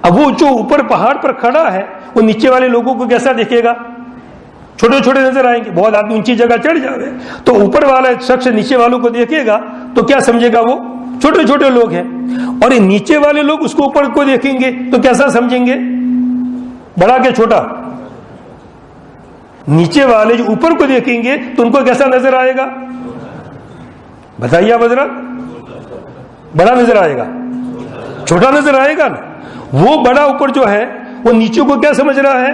اب وہ جو اوپر پہاڑ پر کھڑا ہے وہ نیچے والے لوگوں کو کیسا دیکھے گا؟ چھوٹے چھوٹے نظر آئیں گے. بہت آدمی اونچی جگہ چڑھ جائے تو اوپر والا شخص نیچے والوں کو دیکھے گا تو کیا سمجھے گا؟ وہ چھوٹے چھوٹے لوگ ہیں. اور یہ نیچے والے لوگ اس کو اوپر کو دیکھیں گے تو کیسا سمجھیں گے؟ بڑا کہ چھوٹا؟ نیچے والے جو اوپر کو دیکھیں گے تو ان کو کیسا نظر آئے گا؟ بتائیے آپ حضرات. بڑا نظر آئے گا؟ چھوٹا نظر آئے گا نا. وہ بڑا اوپر جو ہے وہ نیچے کو کیا سمجھ رہا ہے؟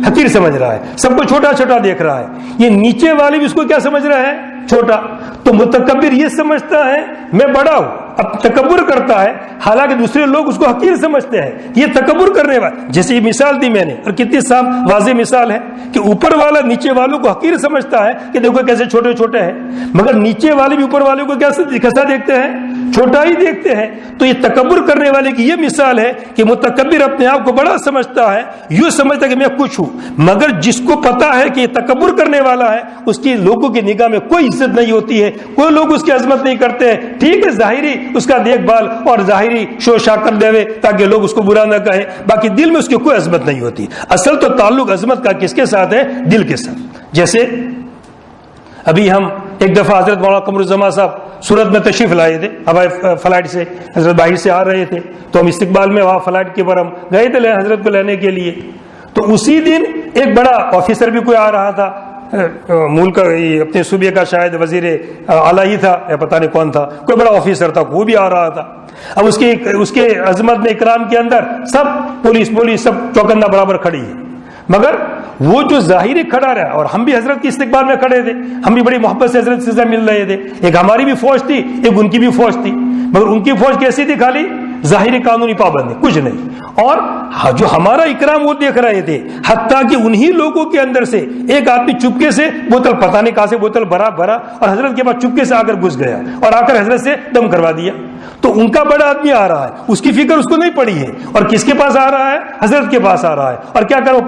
حقیر سمجھ رہا ہے, سب کو چھوٹا چھوٹا دیکھ رہا ہے. یہ نیچے والے بھی اس کو کیا سمجھ رہا ہے؟ چھوٹا. تو متکبر یہ سمجھتا ہے میں بڑا ہوں, اب تکبر کرتا ہے, حالانکہ دوسرے لوگ اس کو حقیر سمجھتے ہیں. یہ تکبر کرنے والا, جیسے یہ مثال دی میں نے, اور کتنی صاف واضح مثال ہے کہ اوپر والا نیچے والوں کو حقیر سمجھتا ہے کہ دیکھو کیسے چھوٹے چھوٹے ہیں, مگر نیچے والے بھی اوپر والوں کو کیسا دیکھتے ہیں؟ چھوٹا ہی دیکھتے ہیں. تو یہ تکبر کرنے والے کی یہ مثال ہے کہ متکبر اپنے آپ کو بڑا سمجھتا ہے, یوں سمجھتا ہے کہ میں کچھ ہوں, مگر جس کو پتا ہے کہ یہ تکبر کرنے والا ہے اس کی لوگوں کی نگاہ میں کوئی عزت نہیں ہوتی ہے, کوئی لوگ اس کی عظمت نہیں کرتے ہیں. ٹھیک ہے, ظاہری اس کا دیکھ بھال اور ظاہری شوشا کر دے تاکہ لوگ اس کو برا نہ کہیں, باقی دل میں اس کی کوئی عظمت نہیں ہوتی. اصل تو تعلق عظمت کا کس کے ساتھ ہے؟ دل کے ساتھ. جیسے ابھی ہم ایک دفعہ حضرت مولانا قمر الزمان صاحب صورت میں تشریف لائے تھے ہوائی فلائٹ سے، حضرت باہر سے آ رہے تھے تو ہم استقبال میں وہاں فلائٹ کے پر ہم گئے تھے حضرت کو لینے کے لیے. تو اسی دن ایک بڑا آفیسر بھی کوئی آ رہا تھا ملک کا، اپنے صوبے کا شاید وزیر اعلیٰ ہی تھا یا پتہ نہیں کون تھا، کوئی بڑا آفیسر تھا، وہ بھی آ رہا تھا. اب اس کے عظمت میں اکرام کے اندر سب پولیس سب چوکندہ برابر کھڑی ہے، مگر وہ جو ظاہری کھڑا رہا، اور ہم بھی حضرت کے استقبال میں کھڑے تھے، ہم بھی بڑی محبت سے حضرت سے مل رہے تھے. ایک ہماری بھی فوج تھی، ایک ان کی بھی فوج تھی، مگر ان کی فوج کیسی تھی؟ خالی ظاہری قانونی پابندی، کچھ نہیں. اور جو ہمارا اکرام وہ دیکھ رہے تھے، حتیٰ کہ انہی لوگوں کے اندر سے ایک آدمی چپکے سے بوتل، پتہ نہیں کہاں سے بوتل بھرا اور حضرت کے پاس چپکے سے آ کر گھس گیا اور آ کر حضرت سے دم کروا دیا. تو ان کا بڑا آدمی آ رہا ہے، اس کی فکر اس کو نہیں پڑی ہے، اور کس کے پاس آ رہا ہے؟ حضرت کے پاس آ رہا ہے. اور کیا کر وہ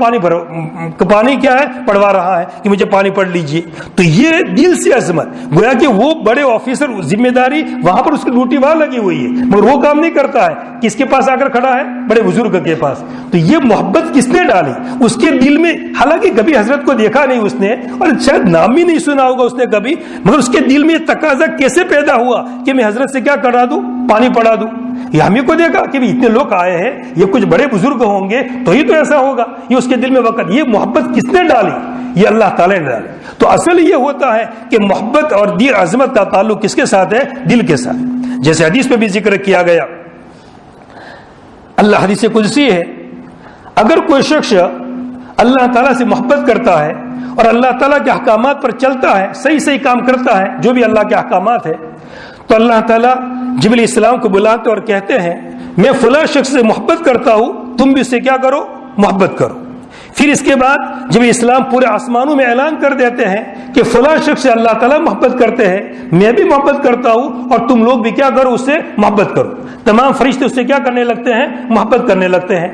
پانی کیا ہے پڑوا رہا ہے کہ مجھے پانی پڑھ لیجئے. تو یہ دل سے عظمت، گویا کہ وہ بڑے آفیسر ذمہ داری وہاں پر اس کی ڈیوٹی وہاں لگی ہوئی ہے، مگر وہ کام نہیں کرتا ہے. کس کے پاس آ کر کھڑا ہے؟ بڑے بزرگ کے پاس. تو یہ محبت کس نے ڈالی اس کے دل میں؟ حالانکہ کبھی حضرت کو دیکھا نہیں اس نے، اور شاید نام ہی نہیں سنا ہوگا اس نے کبھی، مگر اس کے دل میں یہ تقاضا کیسے پیدا ہوا کہ میں حضرت سے کیا کرا دوں؟ پانی پڑا دوں. یہ ہم ہی کو دیکھا کہ اتنے لوگ آئے ہیں، یہ کچھ بڑے بزرگ ہوں گے تو ہی تو ایسا ہوگا. یہ اس کے دل میں وقت، یہ محبت کس نے ڈالی؟ یہ اللہ تعالی نے ڈالی. تو اصل یہ ہوتا ہے کہ محبت اور دیر عظمت کا تعلق کس کے ساتھ ہے؟ دل کے ساتھ. جیسے حدیث میں بھی ذکر کیا گیا، اللہ حدیث قدسی ہے، اگر کوئی شخص اللہ تعالیٰ سے محبت کرتا ہے اور اللہ تعالیٰ کے احکامات پر چلتا ہے، صحیح کام کرتا ہے جو بھی اللہ کے احکامات ہے، تو اللہ تعالیٰ جبریل علیہ السلام کو بلاتے اور کہتے ہیں میں فلاں شخص سے محبت کرتا ہوں، تم بھی اس سے کیا کرو؟ محبت کرو. پھر اس کے بعد جب اسلام پورے آسمانوں میں اعلان کر دیتے ہیں کہ فلاں شخص سے اللہ تعالیٰ محبت کرتے ہیں، میں بھی محبت کرتا ہوں، اور تم لوگ بھی کیا کرو؟ اس سے محبت کرو. تمام فرشتے اس سے کیا کرنے لگتے ہیں؟ محبت کرنے لگتے ہیں.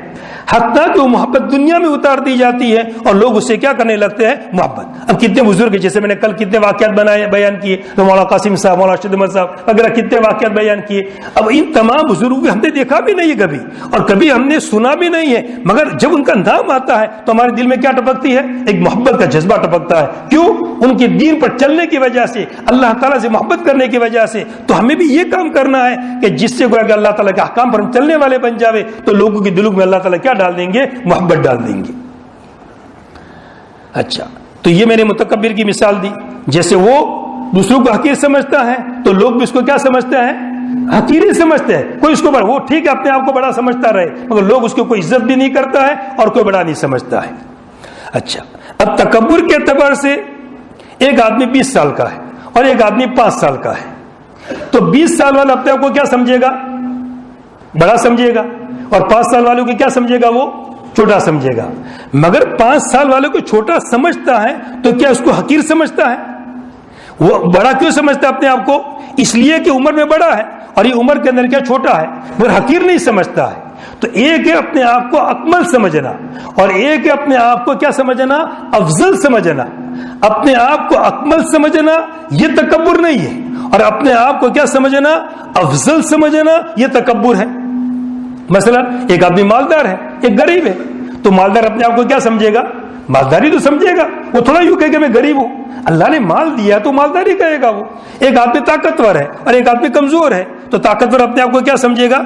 حتیٰ کہ وہ محبت دنیا میں اتار دی جاتی ہے اور لوگ اس سے کیا کرنے لگتے ہیں؟ محبت. اب کتنے بزرگ، جیسے میں نے کل کتنے واقعات بیان کیے، تو مولانا قاسم صاحب، مولانا ارشد احمد صاحب وغیرہ کتنے واقعات بیان کیے. اب ان تمام بزرگوں کو ہم نے دیکھا بھی نہیں کبھی، اور کبھی ہم نے سنا بھی نہیں ہے، مگر جب ان کا نام آتا ہے تو ہمارے دل میں کیا ٹپکتی ہے؟ ایک محبت کا جذبہ ٹپکتا ہے. کیوں؟ ان کے دین پر چلنے کی وجہ سے، اللہ تعالیٰ سے محبت کرنے کی وجہ سے. تو ہمیں بھی یہ کام کرنا ہے کہ جس سے گویا کہ اللہ تعالیٰ کے احکام پر ہم چلنے والے بن جاوے، تو لوگوں کے دلوں میں اللہ تعالیٰ کیا ڈال دیں گے؟ محبت ڈال دیں گے. اچھا، تو یہ میں نے متکبر کی مثال دی. جیسے وہ دوسروں کو حقیر سمجھتا ہے تو لوگ بھی اس کو کیا سمجھتے ہیں؟ حقیر ہی سمجھتے ہیں. کوئی اس کو بڑا، وہ ٹھیک ہے اپنے آپ کو بڑا سمجھتا رہے، مگر لوگ اس کو کوئی عزت بھی نہیں کرتا ہے اور کوئی بڑا نہیں سمجھتا ہے. اچھا، اب تکبر کے اعتبار سے ایک آدمی 20 سال کا ہے اور ایک آدمی 5 سال کا ہے، تو 20 سال والا اپنے آپ کو کیا سمجھے گا؟ بڑا سمجھے گا، اور 5 سال والوں کو کیا سمجھے گا؟ وہ چھوٹا سمجھے گا. مگر 5 سال والوں کو چھوٹا سمجھتا ہے تو کیا اس کو حقیر سمجھتا ہے؟ وہ بڑا کیوں سمجھتا ہے اپنے آپ کو؟ اس لیے کہ عمر میں بڑا ہے اور یہ عمر کے اندر کیا چھوٹا ہے، مگر حقیر نہیں سمجھتا ہے. تو ایک ہے اپنے آپ کو اکمل سمجھنا، اور ایک ہے اپنے آپ کو کیا سمجھنا؟ افضل سمجھنا. اپنے آپ کو اکمل سمجھنا یہ تکبر نہیں ہے، اور اپنے آپ کو کیا سمجھنا؟ افضل سمجھنا یہ تکبر ہے. مثلا ایک آدمی مالدار ہے، ایک غریب ہے، تو مالدار اپنے آپ کو کیا سمجھے گا؟ مالداری تو سمجھے گا، وہ تھوڑا یوں کہے کہ میں غریب ہوں. اللہ نے مال دیا تو مالداری کہے گا وہ. ایک آدمی طاقتور ہے اور ایک آدمی کمزور ہے، تو طاقتور اپنے آپ کو کیا سمجھے گا؟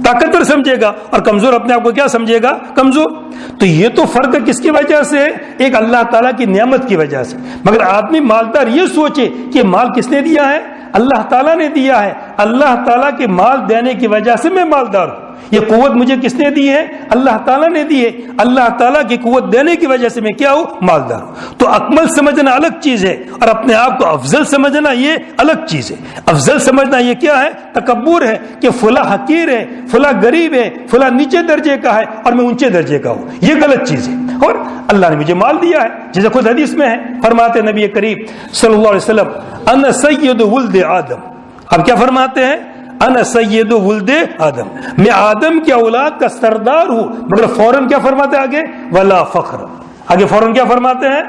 طاقتور سمجھے گا، اور کمزور اپنے آپ کو کیا سمجھے گا؟ کمزور. تو یہ تو فرق کس کی وجہ سے؟ ایک اللہ تعالیٰ کی نعمت کی وجہ سے. مگر آدمی مالدار یہ سوچے کہ مال کس نے دیا ہے؟ اللہ تعالیٰ نے دیا ہے. اللہ تعالیٰ کے مال دینے کی وجہ سے میں مالدار ہوں. یہ قوت مجھے کس نے دی ہے؟ اللہ تعالیٰ نے دی ہے. اللہ تعالیٰ کی قوت دینے کی وجہ سے میں کیا ہوں؟ مالدار ہوں. تو اکمل سمجھنا الگ چیز ہے، اور اپنے آپ کو افضل سمجھنا یہ الگ چیز ہے. افضل سمجھنا یہ کیا ہے؟ تکبر ہے، کہ فلاں حقیر ہے، فلاں غریب ہے، فلاں نیچے درجے کا ہے اور میں اونچے درجے کا ہوں. یہ غلط چیز ہے. اور اللہ نے مجھے مال دیا ہے، جیسے خود حدیث میں ہے، فرماتے نبی کریم صلی اللہ علیہ وسلم انا سید ولد آدم. اب کیا فرماتے ہیں؟ انا سید ولد آدم، میں آدم کی اولاد کا سردار ہوں. مگر فوراً کیا فرماتے ہیں آگے؟ ولا فخر. آگے فوراً کیا فرماتے ہیں؟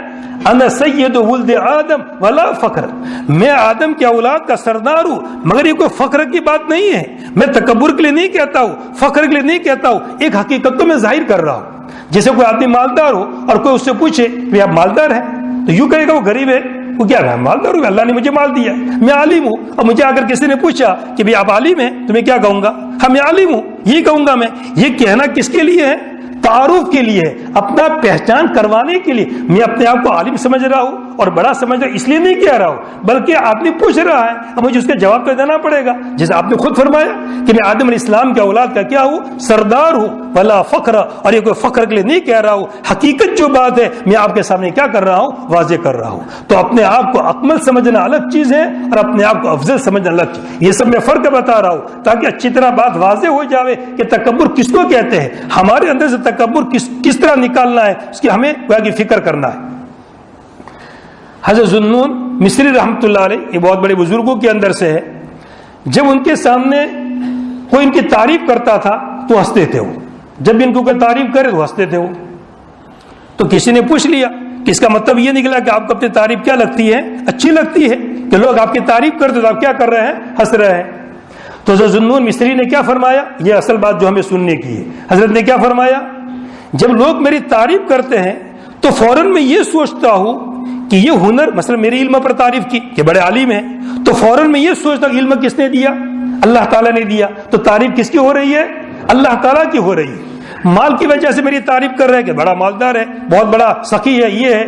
انا سید ولد آدم ولا فخر، میں آدم کی اولاد کا سردار ہوں. مگر یہ کوئی فخر کی بات نہیں ہے، میں تکبر کے لیے نہیں کہتا ہوں، فخر کے لیے نہیں کہتا ہوں. ایک حقیقت تو میں ظاہر کر رہا ہوں. جیسے کوئی آدمی مالدار ہو اور کوئی اس سے پوچھے کہ آپ مالدار ہیں، تو یوں کہے گا وہ غریب ہے. وہ کیا ہے؟ مالدار ہوں، اللہ نے مجھے مال دیا، میں عالم ہوں. اور مجھے اگر کسی نے پوچھا کہ بھئی آپ عالم ہیں تو میں کیا کہوں گا؟ ہاں میں عالم ہوں، یہ کہوں گا. میں یہ کہنا کس کے لیے ہے؟ تعارف کے لیے ہے، اپنا پہچان کروانے کے لیے. میں اپنے آپ کو عالم سمجھ رہا ہوں اور بڑا سمجھ رہا ہوں، اس لیے نہیں کہہ رہا ہوں، بلکہ آدمی پوچھ رہا ہے، اب مجھے اس کا جواب تو دینا پڑے گا. جیسے آپ نے خود فرمایا کہ میں آدم علیہ السلام کے اولاد کا کیا ہوں؟ سردار ہوں، ولا فخر. اور یہ کوئی فخر کے لیے نہیں کہہ رہا ہوں، حقیقت جو بات ہے میں آپ کے سامنے کیا کر رہا ہوں؟ واضح کر رہا ہوں. تو اپنے آپ کو اکمل سمجھنا الگ چیز ہے اور اپنے آپ کو افضل سمجھنا الگ چیز. یہ سب میں فرق بتا رہا ہوں تاکہ اچھی طرح بات واضح ہو جاوے کہ تکبر کس کو کہتے ہیں، ہمارے اندر سے تکبر کس طرح نکالنا ہے، اس کی ہمیں گویا کہ فکر کرنا ہے. حضرت ذوالنون مصری رحمۃ اللہ علیہ، یہ بہت بڑے بزرگوں کے اندر سے ہے، جب ان کے سامنے کوئی ان کی تعریف کرتا تھا تو ہنستے تھے. وہ جب بھی ان کو کوئی تعریف کرے تو ہنستے تھے. وہ تو کسی نے پوچھ لیا کہ اس کا مطلب یہ نکلا کہ آپ کو اپنی تعریف کیا لگتی ہے؟ اچھی لگتی ہے کہ لوگ آپ کی تعریف کرتے تو آپ کیا کر رہے ہیں؟ ہنس رہے ہیں. تو حضرت ذوالنون مصری نے کیا فرمایا؟ یہ اصل بات جو ہمیں سننے کی ہے. حضرت نے کیا فرمایا؟ جب لوگ میری تعریف کرتے ہیں تو فوراً میں یہ سوچتا ہوں کہ یہ ہنر، مثلا میری علم پر تعریف کی کہ بڑے عالم ہیں، تو فوراً میں یہ سوچتا ہوں علم کس نے دیا؟ اللہ تعالیٰ نے دیا. تو تعریف کس کی ہو رہی ہے؟ اللہ تعالیٰ کی ہو رہی ہے. مال کی وجہ سے میری تعریف کر رہے ہیں کہ بڑا مالدار ہے، بہت بڑا سخی ہے، یہ ہے،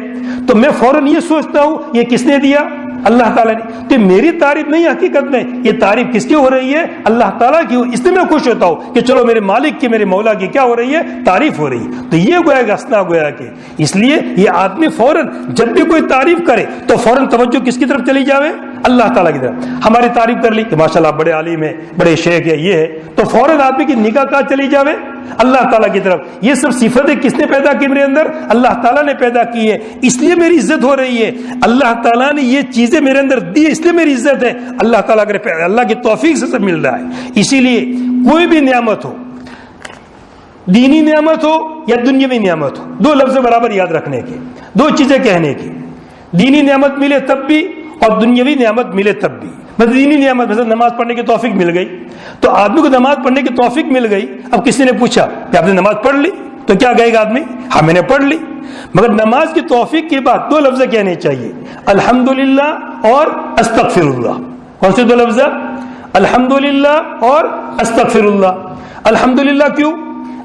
تو میں فوراً یہ سوچتا ہوں یہ کس نے دیا؟ اللہ تعالیٰ نے. تو میری تعریف نہیں، حقیقت میں یہ تعریف کس کی ہو رہی ہے؟ اللہ تعالیٰ کی. اس لیے میں خوش ہوتا ہوں کہ چلو میرے مالک کی، میرے مولا کی کیا ہو رہی ہے؟ تعریف ہو رہی ہے. تو یہ گویا کہ اسنا گویا کہ اس لیے یہ آدمی فوراً جب بھی کوئی تعریف کرے تو فوراً توجہ کس کی طرف چلی جاوے؟ اللہ تعالیٰ کی طرف. ہماری تعریف کر لی کہ ماشاءاللہ بڑے عالم ہے، بڑے شیخ ہے، یہ ہے، تو فوراً آدمی کی نگاہ کہاں چلی جاوے؟ اللہ تعالیٰ کی طرف. یہ سب صفتیں کس نے پیدا کی میرے اندر؟ اللہ تعالیٰ نے پیدا کی ہے. اس لیے میری عزت ہو رہی ہے. اللہ تعالیٰ نے یہ چیزیں میرے اندر دی، اس لیے میری عزت ہے. اللہ تعالیٰ اللہ کی توفیق سے سب مل رہا ہے. اسی لیے کوئی بھی نعمت ہو، دینی نعمت ہو یا دنیاوی نعمت ہو، دو لفظ برابر یاد رکھنے کے، دو چیزیں کہنے کی. دینی نعمت ملے تب بھی اور دنیاوی نعمت ملے تب بھی. مثلا دینی نعمت، مثلا نماز پڑھنے کی توفیق مل گئی، تو آدمی کو نماز پڑھنے کی توفیق مل گئی. اب کسی نے پوچھا کہ آپ نے نماز پڑھ لی؟ تو کیا کہے گا آدمی؟ ہاں میں نے پڑھ لی. مگر نماز کی توفیق کے بعد دو لفظ کہنے چاہیے، الحمدللہ اور استغفر اللہ. کون سے دو لفظ؟ الحمدللہ اور استغفر اللہ. الحمدللہ کیوں؟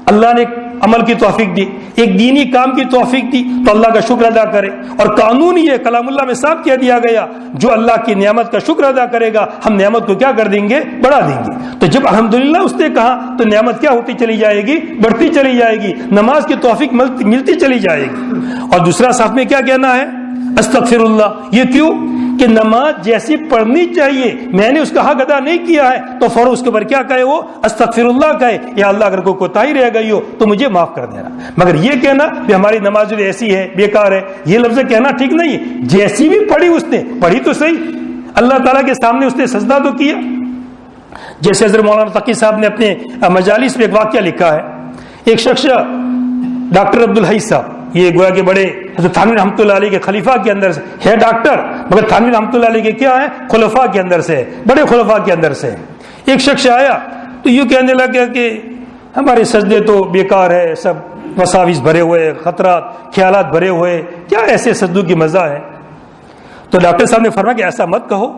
اللہ نے عمل کی توفیق دی، ایک دینی کام کی توفیق دی، تو اللہ کا شکر ادا کرے. اور قانون یہ کلام اللہ میں صاف کہہ دیا گیا، جو اللہ کی نعمت کا شکر ادا کرے گا ہم نعمت کو کیا کر دیں گے؟ بڑھا دیں گے. تو جب الحمدللہ اس نے کہا تو نعمت کیا ہوتی چلی جائے گی؟ بڑھتی چلی جائے گی. نماز کی توفیق ملتی چلی جائے گی. اور دوسرا صاحب میں کیا کہنا ہے؟ استغفر اللہ. یہ کیوں؟ کہ نماز جیسی پڑھنی چاہیے میں نے اس کا حق ادا نہیں کیا ہے، تو فوراً اس کے اوپر کیا کہے؟ وہ استغفر اللہ کہے، یا اللہ اگر کوئی کوتاہی رہ گئی ہو تو مجھے معاف کر دینا. مگر یہ کہنا کہ ہماری نماز جو ایسی ہے بیکار ہے، یہ لفظ کہنا ٹھیک نہیں ہے. جیسی بھی پڑھی اس نے پڑھی تو صحیح، اللہ تعالیٰ کے سامنے اس نے سجدہ تو کیا. جیسے حضرت مولانا تقی صاحب نے اپنے مجالس میں ایک واقعہ لکھا ہے. ایک شخص ڈاکٹر عبدالحی صاحب، یہ گویا کہ بڑے حضرت تھانوی رحمۃ اللہ علیہ کے خلیفہ کے اندر سے ہے ڈاکٹر، مگر تھانوی رحمۃ اللہ علیہ کے کیا ہے؟ خلفاء کے اندر سے، بڑے خلفاء کے اندر سے. ایک شخص آیا تو یوں کہنے لگا کہ ہمارے سجدے تو بیکار ہے، سب وساوس بھرے ہوئے، خطرات خیالات بھرے ہوئے، کیا ایسے سجدوں کی مزہ ہے؟ تو ڈاکٹر صاحب نے فرمایا کہ ایسا مت کہو.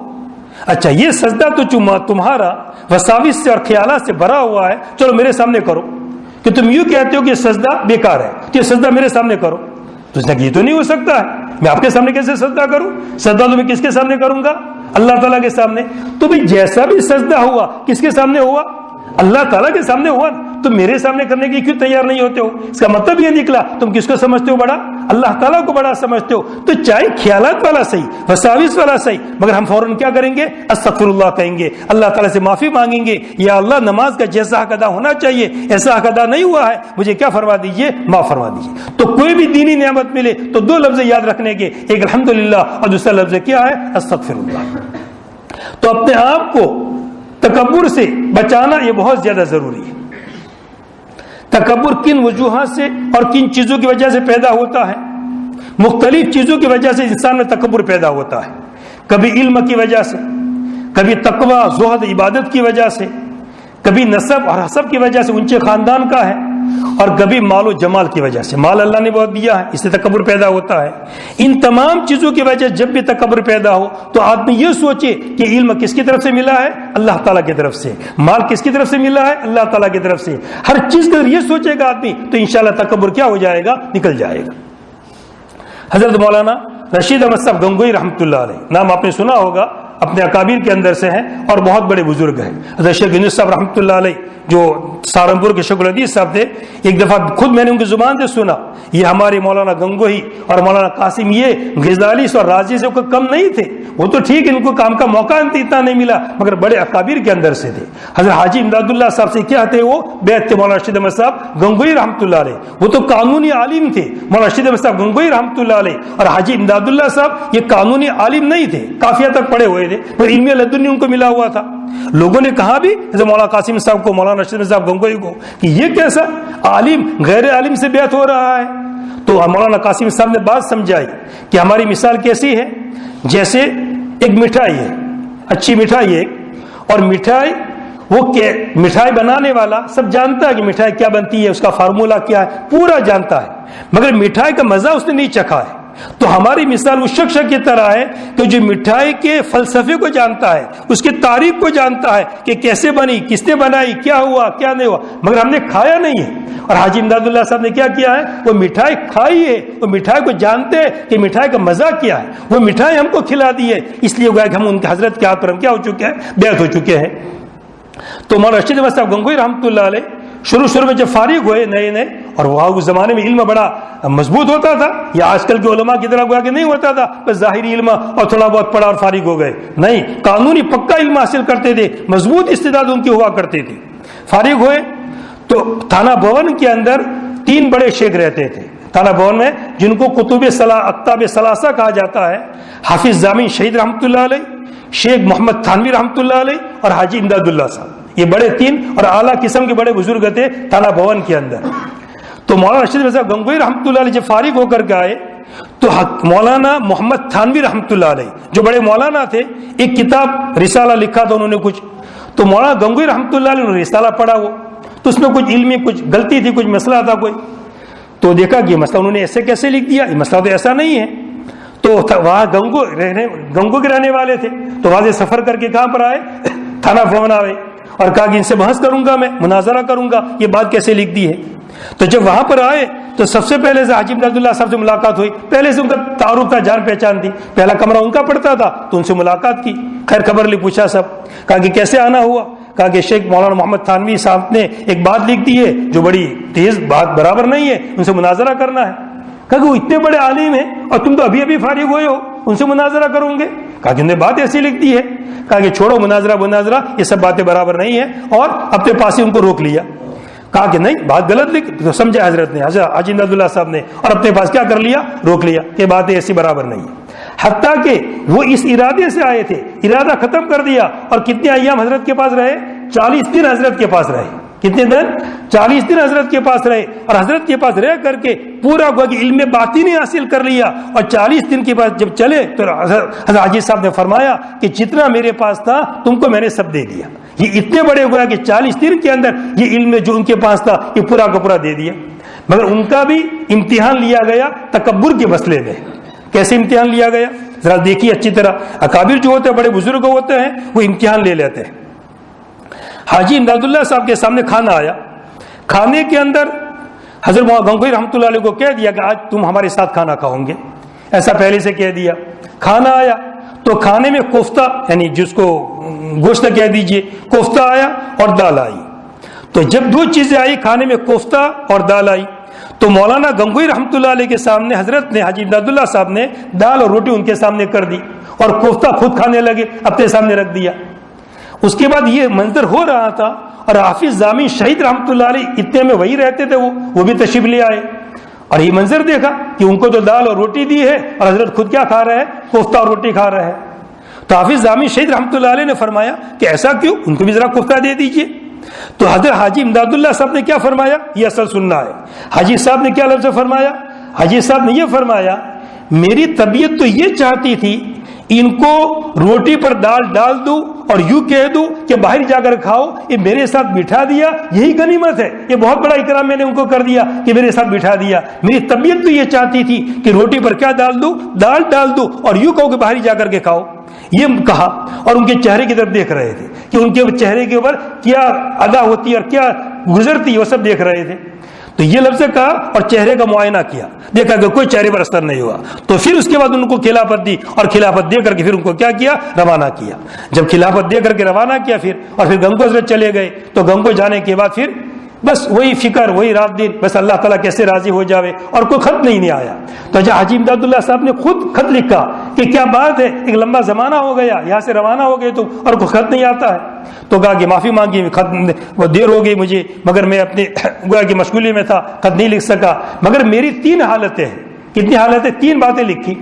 اچھا یہ سجدہ تو تمہارا وساوس سے اور خیالات سے بھرا ہوا ہے، چلو میرے سامنے کرو. کہ تم یوں کہتے ہو کہ سجدہ بیکار ہے، کہ سجدہ میرے سامنے کرو. تو اس نے کہا یہ تو نہیں ہو سکتا ہے، میں آپ کے سامنے کیسے سجدہ کروں؟ سجدہ تو میں کس کے سامنے کروں گا؟ اللہ تعالیٰ کے سامنے. تو بھی جیسا بھی سجدہ ہوا کس کے سامنے ہوا؟ اللہ تعالیٰ کے سامنے ہوا. تو میرے سامنے کرنے کی کیوں تیار نہیں ہوتے ہو؟ اس کا مطلب یہ نکلا تم کس کو سمجھتے ہو بڑا؟ اللہ تعالیٰ کو بڑا سمجھتے ہو. تو چاہے خیالات والا صحیح، وساوس والا صحیح، مگر ہم فوراً کیا کریں گے؟ استغفر اللہ کہیں گے، اللہ تعالیٰ سے معافی مانگیں گے، یا اللہ نماز کا جیسا حق ادا ہونا چاہیے ایسا حق ادا نہیں ہوا ہے، مجھے کیا فرما دیجیے؟ معاف فرما دیجیے. تو کوئی بھی دینی نعمت ملے تو دو لفظ یاد رکھنے کے، ایک الحمدللہ اور دوسرا لفظ کیا ہے؟ استغفر اللہ. تو اپنے آپ کو تکبر سے بچانا یہ بہت زیادہ ضروری ہے. تکبر کن وجوہات سے اور کن چیزوں کی وجہ سے پیدا ہوتا ہے؟ مختلف چیزوں کی وجہ سے انسان میں تکبر پیدا ہوتا ہے. کبھی علم کی وجہ سے، کبھی تقوی زہد عبادت کی وجہ سے، کبھی نسب اور حسب کی وجہ سے، اونچے خاندان کا ہے، اور کبھی مال و جمال کی وجہ سے. مال اللہ نے بہت دیا ہے، اس سے تکبر پیدا ہوتا ہے. ان تمام چیزوں کی وجہ جب بھی تکبر پیدا ہو تو آدمی یہ سوچے کہ علم کس کی طرف سے ملا ہے؟ اللہ تعالیٰ کی طرف سے. مال کس کی طرف سے ملا ہے؟ اللہ تعالیٰ کی طرف سے. ہر چیز کا یہ سوچے گا آدمی تو انشاءاللہ تکبر کیا ہو جائے گا؟ نکل جائے گا. حضرت مولانا رشید احمد صاحب گنگوئی رحمۃ اللہ علیہ، نام آپ نے سنا ہوگا، اپنے اکابر کے اندر سے ہیں اور بہت بڑے بزرگ ہیں. حضرت شیخ یونس صاحب رحمۃ اللہ علیہ جو سہارنپور کے شیخ الحدیث صاحب تھے، ایک دفعہ خود میں نے ان کی زبان سے سنا، یہ ہمارے مولانا گنگوئی اور مولانا قاسم یہ غزالی اور رازی سے کوئی کم نہیں تھے. وہ تو ٹھیک ان کو کام کا موقع اتنا نہیں ملا، مگر بڑے اکابر کے اندر سے تھے. حضرت حاجی امداد اللہ صاحب سے کیا تھے؟ وہ بیعت تھے مولانا رشید احمد صاحب گنگوئی رحمۃ اللہ علیہ. وہ تو قانونی عالم تھے مولانا رشید احمد صاحب گنگوئی رحمۃ اللہ علیہ، اور حاجی امداد اللہ صاحب یہ قانونی عالم نہیں تھے، کافیہ تک پڑھے ہوئے تھے، پر علم لدنی ان کو ملا ہوا تھا. لوگوں نے کہا بھی جیسے مولانا قاسم صاحب کو، مولانا رشید صاحب گنگوئی کو، کہ یہ کیسا عالم غیر عالم سے بیعت ہو رہا ہے. تو مولانا قاسم صاحب نے بات سمجھائی کہ ہماری مثال کیسی ہے، جیسے ایک مٹھائی ہے، اچھی مٹھائی ہے، اور مٹھائی وہ مٹھائی بنانے والا سب جانتا ہے کہ مٹھائی کیا بنتی ہے، اس کا فارمولا کیا ہے، پورا جانتا ہے، مگر مٹھائی کا مزہ اس نے نہیں چکھا ہے. تو ہماری مثال اس شخص کی طرح ہے کہ جو مٹھائی کے فلسفے کو جانتا ہے، اس کی تاریخ کو جانتا ہے کہ کیسے بنی، کس نے بنائی، کیا ہوا کیا نہیں ہوا، مگر ہم نے کھایا نہیں ہے. اور حاجی امداد اللہ صاحب نے کیا کیا ہے؟ وہ مٹھائی کھائی ہے، وہ مٹھائی کو جانتے ہیں کہ مٹھائی کا مزہ کیا ہے، وہ مٹھائی ہم کو کھلا دی ہے. اس لیے گویا کہ ہم ان کے حضرت کے ہاتھ پر ہم کیا ہو چکے ہیں؟ بیعت ہو چکے ہیں. تو مولانا رشید احمد صاحب گنگوئی رحمۃ اللہ علیہ شروع میں جب فارغ ہوئے نئے، اور وہاں اس زمانے میں علم بڑا مضبوط ہوتا تھا، یا آج کل کے علماء کی طرح گویا کہ نہیں ہوتا تھا بس ظاہری علم اور تھوڑا بہت پڑھا اور فارغ ہو گئے. نہیں، قانونی پکا علم حاصل کرتے تھے، مضبوط استعداد ان کی ہوا کرتے تھے. فارغ ہوئے تو تھانہ بھون کے اندر 3 بڑے شیخ رہتے تھے تھانہ بھون میں، جن کو اقطاب ثلاثہ کہا جاتا ہے. حافظ ضامن شہید رحمۃ اللہ علیہ، شیخ محمد تھانوی رحمۃ اللہ علیہ، اور حاجی امداد اللہ صاحب. یہ بڑے 3 اور اعلیٰ قسم کے بڑے بزرگ تھے تھانہ بھون کے اندر. تو مولانا رشید صاحب گنگوئی رحمۃ اللہ علیہ جب فارغ ہو کر کے آئے تو مولانا محمد تھانوی رحمۃ اللہ علیہ جو بڑے مولانا تھے، ایک کتاب رسالہ لکھا تھا انہوں نے کچھ. تو مولانا گنگوئی رحمۃ اللہ علیہ نے رسالہ پڑھا، وہ تو اس میں کچھ علمی کچھ غلطی تھی، کچھ مسئلہ تھا کوئی. تو دیکھا کہ یہ مسئلہ انہوں نے ایسے کیسے لکھ دیا، یہ مسئلہ تو ایسا نہیں ہے. تو وہاں گنگو کے رہنے والے تھے، تو وہاں سے سفر کر کے کہاں پر آئے؟ تھانہ بھون آئے، اور کہا کہ ان سے بحث کروں گا، میں مناظرہ کروں گا، یہ بات کیسے لکھ دی ہے. تو جب وہاں پر آئے تو سب سے پہلے سے حاجی امداد اللہ صاحب سے ملاقات ہوئی. پہلے سے ان کا تعارف تھا، جان پہچان تھی، پہلا کمرہ ان کا پڑتا تھا، تو ان سے ملاقات کی، خیر خبر لی، پوچھا سب. کہا کہ کیسے آنا ہوا؟ کہا کہ شیخ مولانا محمد تھانوی صاحب نے ایک بات لکھ دی ہے جو بڑی تیز بات برابر نہیں ہے، ان سے مناظرہ کرنا ہے. کہا کہ وہ اتنے بڑے عالم ہیں اور تم تو ابھی فارغ ہوئے ہو، ان سے مناظرہ کروں گے؟ کہا کہ انہوں نے بات ایسی لکھ دی ہے. کہا کہ چھوڑو مناظرہ، یہ سب باتیں برابر نہیں ہیں، اور اپنے پاس ہی ان کو روک لیا. کہا کہ نہیں، بات غلط لکھ، تو سمجھا حضرت نے، حضرت حاجی امداد اللہ صاحب نے، اور اپنے پاس کیا کر لیا؟ روک لیا کہ باتیں ایسی برابر نہیں ہیں. حتیٰ کہ وہ اس ارادے سے آئے تھے، ارادہ ختم کر دیا، اور کتنے ایام حضرت کے پاس رہے؟ 40 دن حضرت کے پاس رہے. کتنے دن؟ 40 دن حضرت کے پاس رہے، اور حضرت کے پاس رہ کر کے پورا علم باطنی حاصل کر لیا. اور 40 دن کے بعد جب چلے تو حضرت حاجی صاحب نے فرمایا کہ جتنا میرے پاس تھا تم کو میں نے سب دے دیا. یہ اتنے بڑے ہوا کہ 40 دن کے اندر یہ علم جو ان کے پاس تھا یہ پورا کا پورا دے دیا. مگر ان کا بھی امتحان لیا گیا تکبر کے مسئلے میں. کیسے امتحان لیا گیا ذرا دیکھیے اچھی طرح. اکابر جو ہوتے ہیں، بڑے بزرگ ہوتے ہیں، وہ امتحان لے لیتے ہیں. حاجی امداد اللہ صاحب کے سامنے کھانا آیا. کھانے کے اندر حضرت مولانا گنگوئی رحمۃ اللہ علیہ کو کہہ دیا کہ آج تم ہمارے ساتھ کھانا کھاؤ گے، ایسا پہلے سے کہہ دیا. کھانا آیا تو کھانے میں کوفتہ، یعنی جس کو گوشت کہہ دیجئے، کوفتہ آیا اور دال آئی. تو جب 2 چیزیں آئی، کھانے میں کوفتہ اور دال آئی، تو مولانا گنگوئی رحمۃ اللہ علیہ کے سامنے حضرت نے، حاجی امداد اللہ صاحب نے دال اور روٹی ان کے سامنے کر دی، اور کوفتہ خود کھانے لگے، اپنے سامنے رکھ دیا. اس کے بعد یہ منظر ہو رہا تھا، اور حافظ ضامن شہید رحمۃ اللہ علیہ اتنے میں وہی رہتے تھے، وہ بھی تشریف لے آئے، اور یہ منظر دیکھا کہ ان کو تو دال اور روٹی دی ہے، اور حضرت خود کیا کھا رہے ہیں؟ کوفتہ اور روٹی کھا رہے ہیں. تو حافظ ضامن شہید رحمۃ اللہ علیہ نے فرمایا کہ ایسا کیوں، ان کو بھی ذرا کوفتہ دے دیجیے. تو حضرت حاجی امداد اللہ صاحب نے کیا فرمایا؟ یہ اصل سننا ہے. حاجی صاحب نے کیا لفظ فرمایا؟ حاجی صاحب نے یہ فرمایا، میری طبیعت تو یہ چاہتی تھی ان کو روٹی پر دال ڈال دوں اور یوں کہہ دوں کہ باہر جا کر کھاؤ، یہ میرے ساتھ بٹھا دیا، یہی غنیمت ہے۔ یہ بہت بڑا اکرام میں نے ان کو کر دیا کہ میرے ساتھ بٹھا دیا۔ میری طبیعت تو یہ چاہتی تھی کہ روٹی پر کیا ڈال دوں، دال ڈال دوں اور یوں کہو کہ باہر جا کر کے کھاؤ، یہ کہا۔ اور ان کے چہرے کی طرف دیکھ رہے تھے کہ ان کے چہرے کے اوپر کیا ادا ہوتی اور کیا گزرتی، وہ سب دیکھ رہے تھے۔ تو یہ لفظ کہا اور چہرے کا معائنہ کیا، دیکھا کہ کوئی چہرے پر اثر نہیں ہوا۔ تو پھر اس کے بعد ان کو خلافت دی اور خلافت دے کر کے پھر ان کو کیا کیا، روانہ کیا۔ جب خلافت دے کر کے روانہ کیا پھر گم کو حضرت چلے گئے۔ تو گم کو جانے کے بعد پھر بس وہی فکر، وہی رات دن، بس اللہ تعالیٰ کیسے راضی ہو جاوے، اور کوئی خط نہیں آیا۔ تو حاجی امداد اللہ صاحب نے خود خط لکھا کہ کیا بات ہے، ایک لمبا زمانہ ہو گیا، یہاں سے روانہ ہو گئے تم اور کوئی خط نہیں آتا ہے۔ تو کہا کہ معافی مانگی، خط وہ دیر ہو گئی مجھے، مگر میں اپنے گویا کی مشغولی میں تھا، خط نہیں لکھ سکا۔ مگر میری 3 حالتیں ہیں۔ کتنی حالتیں؟ 3 باتیں لکھی۔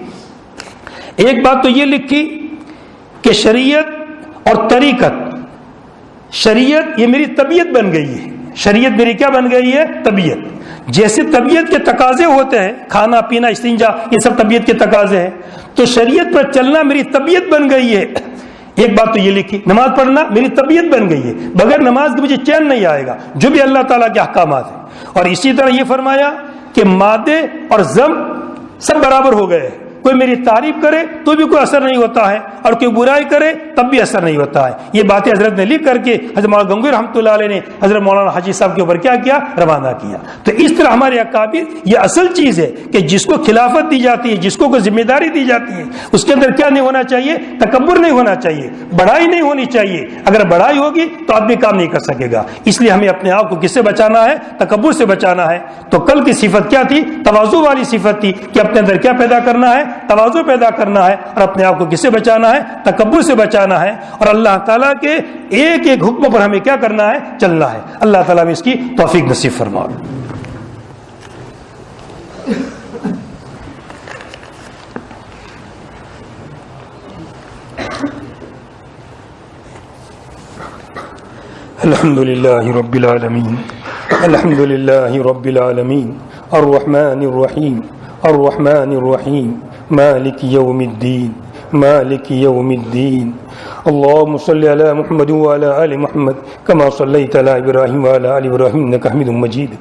ایک بات تو یہ لکھی کہ شریعت اور طریقت، شریعت یہ میری طبیعت بن گئی ہے۔ شریعت میری کیا بن گئی ہے؟ طبیعت۔ جیسے طبیعت کے تقاضے ہوتے ہیں، کھانا پینا استنجا، یہ سب طبیعت کے تقاضے ہیں، تو شریعت پر چلنا میری طبیعت بن گئی ہے۔ ایک بات تو یہ لکھی، نماز پڑھنا میری طبیعت بن گئی ہے، بغیر نماز کے مجھے چین نہیں آئے گا، جو بھی اللہ تعالیٰ کے احکامات ہیں۔ اور اسی طرح یہ فرمایا کہ مادے اور ضم سب برابر ہو گئے، کوئی میری تعریف کرے تو بھی کوئی اثر نہیں ہوتا ہے، اور کوئی برائی کرے تب بھی اثر نہیں ہوتا ہے۔ یہ باتیں حضرت نے لکھ کر کے حضرت مولانا گنگوئی رحمۃ اللہ علیہ نے حضرت مولانا حاجی صاحب کے اوپر کیا کیا، روانہ کیا۔ تو اس طرح ہمارے اکابر، یہ اصل چیز ہے کہ جس کو خلافت دی جاتی ہے، جس کو کوئی ذمہ داری دی جاتی ہے، اس کے اندر کیا نہیں ہونا چاہیے، تکبر نہیں ہونا چاہیے، بڑائی نہیں ہونی چاہیے۔ اگر بڑائی ہوگی تو آدمی کام نہیں کر سکے گا۔ اس لیے ہمیں اپنے آپ کو کس سے بچانا ہے؟ تکبر سے بچانا ہے۔ تو کل کی صفت کیا تھی؟ تواضع والی صفت تھی کہ اپنے اندر کیا پیدا کرنا ہے؟ تواضع پیدا کرنا ہے، اور اپنے آپ کو کس سے بچانا ہے؟ تکبر سے بچانا ہے۔ اور اللہ تعالیٰ کے ایک ایک حکم پر ہمیں کیا کرنا ہے؟ چلنا ہے۔ اللہ تعالیٰ میں اس کی توفیق نصیب فرمائے۔ الحمد للہ رب العالمین، الحمد للہ رب العالمین، الرحمن الرحیم، الرحمن الرحیم، مالک یوم الدین، مالک یوم الدین۔ اللهم صل على محمد وعلى آل محمد كما صليت على إبراهيم وعلى آل إبراهيم إنك حميد مجيد۔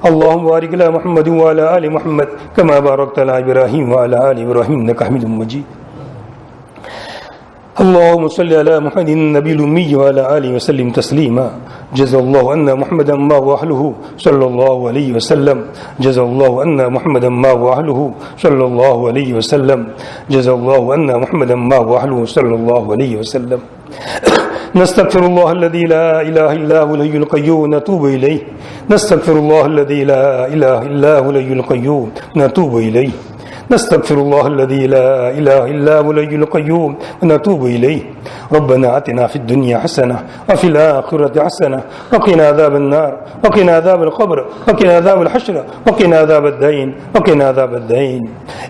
اللهم بارك على محمد وعلى آل محمد كما باركت على إبراهيم وعلى آل إبراهيم إنك حميد مجيد۔ اللهم صل على محمد النبي الأمي وعلى آله وسلم تسليما۔ جزا الله أن محمدا ما وأهله صلى الله عليه وسلم، جزا الله أن محمدا ما وأهله صلى الله عليه وسلم، جزا الله أن محمدا ما وأهله صلى الله عليه وسلم۔ نستغفر الله الذي لا إله إلا هو الحي القيوم نتوب إليه، نستغفر الله الذي لا إله إلا هو الحي القيوم نتوب إليه، نستغفر الله الذي لا إله إلا هو الحي القيوم ونتوب إليه۔ ربنا آتنا في الدنيا حسنة وفي الآخرة حسنة وقنا عذاب النار وقنا عذاب القبر وقنا عذاب الحشر وقنا عذاب الدين وقنا عذاب الدين۔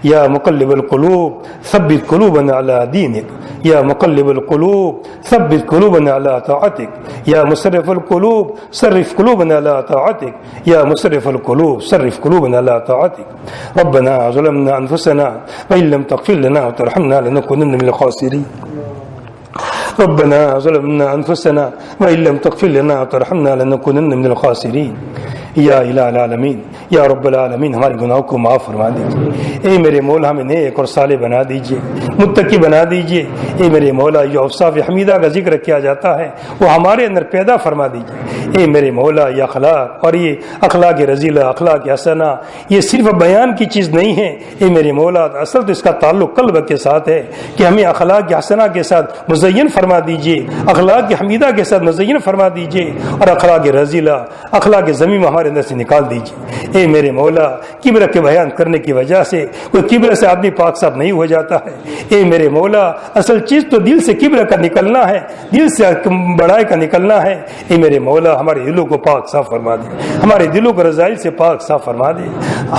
يا مقلب القلوب ثبت قلوبنا على دينك، يا مقلب القلوب ثبت قلوبنا على طاعتك، يا مصرف القلوب صرف قلوبنا على طاعتك، يا مصرف القلوب صرف قلوبنا على طاعتك۔ ربنا ظلمنا أنفسنا وإن لم تغفر لنا وترحمنا لنكونن من الخاسرين، ربنا ظلمنا أنفسنا وإن لم تغفر لنا وترحمنا لنكونن من الخاسرين۔ یا الہ العالمین، یا رب العالمین، ہمارے گناہوں کو معاف فرما دیجیے۔ اے میرے مولا ہمیں نیک اور صالح بنا دیجیے، متقی بنا دیجیے۔ اے میرے مولا جو اوصاف حمیدہ کا ذکر کیا جاتا ہے وہ ہمارے اندر پیدا فرما دیجیے۔ اے میرے مولا یہ اخلاق اور یہ اخلاق رذیلہ، اخلاق حسنہ، یہ صرف بیان کی چیز نہیں ہے۔ اے میرے مولا اصل تو اس کا تعلق قلب کے ساتھ ہے کہ ہمیں اخلاق حسنہ کے ساتھ مزین فرما دیجیے، اخلاق حمیدہ کے ساتھ مزین فرما دیجیے، اور اخلاق رذیلہ، اخلاق ذمیم ہمارے اندر سے نکال دیجیے۔ اے میرے مولا کبر کے بیان کرنے کی وجہ سے کوئی کبر سے آدمی پاک صاف نہیں ہو جاتا ہے۔ اے میرے مولا اصل چیز تو دل سے کبر کا نکلنا ہے، دل سے بڑائی کا نکلنا ہے۔ اے میرے مولا ہمارے دلوں کو پاک صاف فرما دے، ہمارے دلوں کو رذائل سے پاک صاف فرما دے،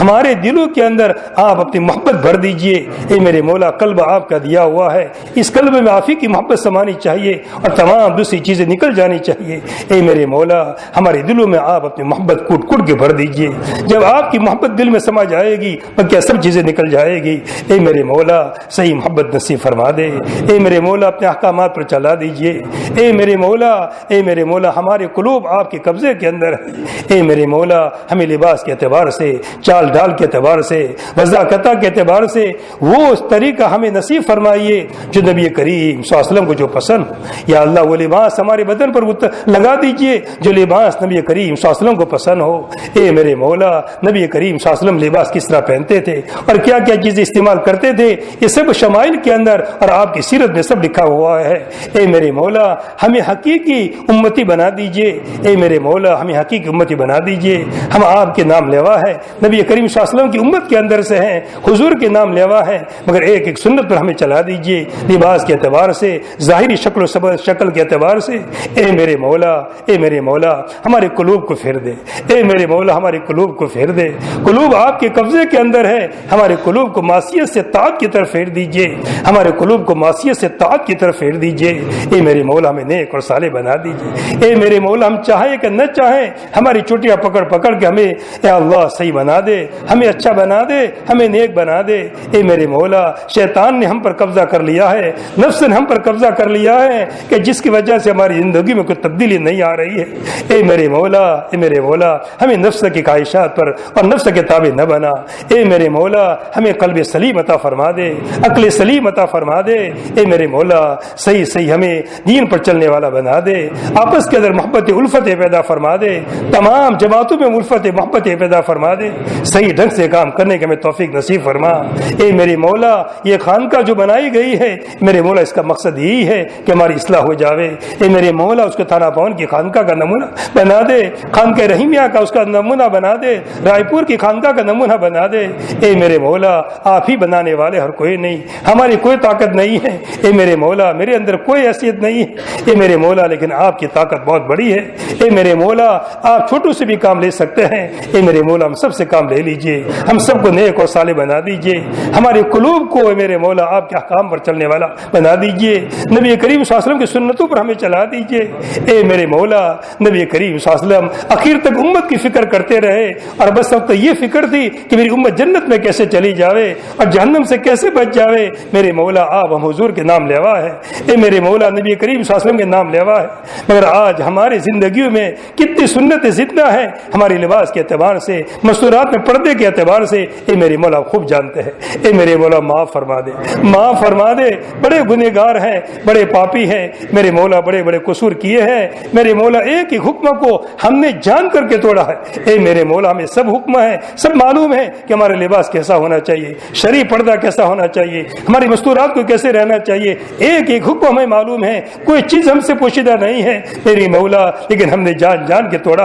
ہمارے دلوں کے اندر آپ اپنی محبت بھر دیجیے۔ اے میرے مولا قلب آپ کا دیا ہوا ہے، اس قلب میں آپ ہی کی محبت سمانی چاہیے اور تمام دوسری چیزیں نکل جانی چاہیے۔ اے میرے مولا ہمارے دلوں میں آپ اپنی محبت کوٹ کوٹ کے بھر دیجئے. جب آپ کی محبت دل میں سما جائے گی تو کیا سب چیزیں نکل جائے گی. اے میرے مولا صحیح محبت نصیب فرما دے. اے میرے مولا اپنے احکامات پر چلا دیجئے. اے میرے مولا ہمارے قلوب آپ کے قبضے کے اندر ہے. اے میرے مولا ہمیں لباس کے اعتبار سے، چال ڈال کے اعتبار سے، وضاقتہ کے اعتبار سے وہ طریقہ ہمیں نصیب فرمائیے جو نبی کریم صلی اللہ علیہ وسلم کو جو پسند ہو. یا اللہ وہ لباس ہمارے بدن پر لگا دیجئے جو لباس نبی کریم صلی اللہ علیہ وسلم کو پسند ہو. اے میرے مولا نبی کریم صلی اللہ علیہ وسلم لباس کس طرح پہنتے تھے اور کیا کیا چیزیں استعمال کرتے تھے، یہ سب شمائل کے اندر اور آپ کی سیرت میں سب لکھا ہوا ہے. اے میرے مولا ہمیں حقیقی امتی بنا دیجئے. اے میرے مولا ہمیں حقیقی امتی بنا دیجئے. ہم آپ کے نام لیوا ہے، نبی کریم صلی اللہ علیہ وسلم کی امت کے اندر سے ہیں، حضور کے نام لیوا ہے، مگر ایک ایک سنت پر ہمیں چلا دیجئے، لباس کے اعتبار سے، ظاہری شکل کے اعتبار سے. اے میرے مولا ہمارے قلوب کو پھیر دے. اے میرے مولا ہمارے قلوب کو پھیر دے. قلوب آپ کے قبضے کے اندر ہے، ہمارے قلوب کو معصیت سے طاعت کی طرف پھیر دیجئے. ہمارے قلوب کو معصیت سے طاعت کی طرف پھیر دیجئے. اے میرے مولا ہمیں نیک اور صالح بنا دیجئے. اے میرے مولا ہم چاہے کہ نہ چاہیں ہماری چوٹیاں پکڑ پکڑ کے ہمیں اے اللہ صحیح بنا دے، ہمیں اچھا بنا دے، ہمیں نیک بنا دے. اے میرے مولا شیطان نے ہم پر قبضہ کر لیا ہے، نفس نے ہم پر قبضہ کر لیا ہے کہ جس کی وجہ سے ہماری زندگی میں کوئی تبدیلی نہیں آ رہی ہے. اے میرے مولا ہمیں نفس کی خواہشات پر اور نفس کے تابع نہ بنا. اے میرے مولا ہمیں قلب سلیم عطا فرما دے، عقل سلیم عطا فرما دے. اے میرے مولا صحیح ہمیں دین پر چلنے والا بنا دے. آپس کے اندر محبت الفت پیدا فرما دے، تمام جماعتوں میں الفت محبت پیدا فرما دے. صحیح ڈھنگ سے کام کرنے کے ہمیں توفیق نصیب فرما. اے میرے مولا یہ خانقاہ جو بنائی گئی ہے میرے مولا اس کا مقصد یہی ہے کہ ہماری اصلاح ہو جاوے. اے میرے مولا اس کو تھانہ پون کی خانقاہ کا نمونہ بنا دے، خانقاہ رحیمیہ کا اس کا نمونہ بنا دے، رائے پور کی خانقاہ کا نمونہ بنا دے. اے میرے مولا آپ ہی بنانے والے، ہر کوئی نہیں، ہماری کوئی طاقت نہیں ہے. اے میرے مولا میرے اندر کوئی حیثیت نہیں ہے. اے میرے مولا لیکن آپ کی طاقت بہت بڑی ہے. اے میرے مولا آپ چھوٹوں سے بھی کام لے سکتے ہیں. اے میرے مولا ہم سب سے کام لے لیجئے، ہم سب کو نیک اور صالح بنا دیجئے. ہمارے قلوب کو اے میرے مولا آپ کے احکام پر چلنے والا بنا دیجئے. نبی کریم صلی اللہ علیہ وسلم کی سنتوں پر ہمیں چلا دیجئے. اے میرے مولا نبی کریم صلی اللہ علیہ وسلم آخر تک امت کی فکر کرتے رہے اور بس اب تو یہ فکر تھی کہ میری امت جنت میں کیسے چلی جاوے اور جہنم سے کیسے بچ جاوے. میرے مولا آپ ہم حضور کے نام لیوا ہے. اے میرے مولا نبی کریم صلی اللہ علیہ وسلم کے نام لیوا ہے، مگر آج ہماری زندگیوں میں کتنی سنتیں زندہ ہیں ہماری لباس کے اعتبار سے، مستورات میں پردے کے اعتبار سے. اے میرے مولا خوب جانتے ہیں. اے میرے مولا معاف فرما دے، معاف فرما دے. بڑے گنہگار ہیں، بڑے پاپی ہیں میرے مولا، بڑے بڑے قصور کیے ہیں میرے مولا. ایک ہی حکم کو ہم نے جان کر کے توڑا ہے. اے میرے مولا ہمیں سب حکم ہے، سب معلوم ہے کہ ہمارے لباس کیسا ہونا چاہیے، شرعی پردہ کیسا ہونا چاہیے، ہماری مستورات کو کیسے رہنا چاہیے. ایک ایک حکم ہمیں معلوم ہے، کوئی چیز ہم سے پوشیدہ نہیں ہے میری مولا، لیکن ہم نے جان جان کے توڑا.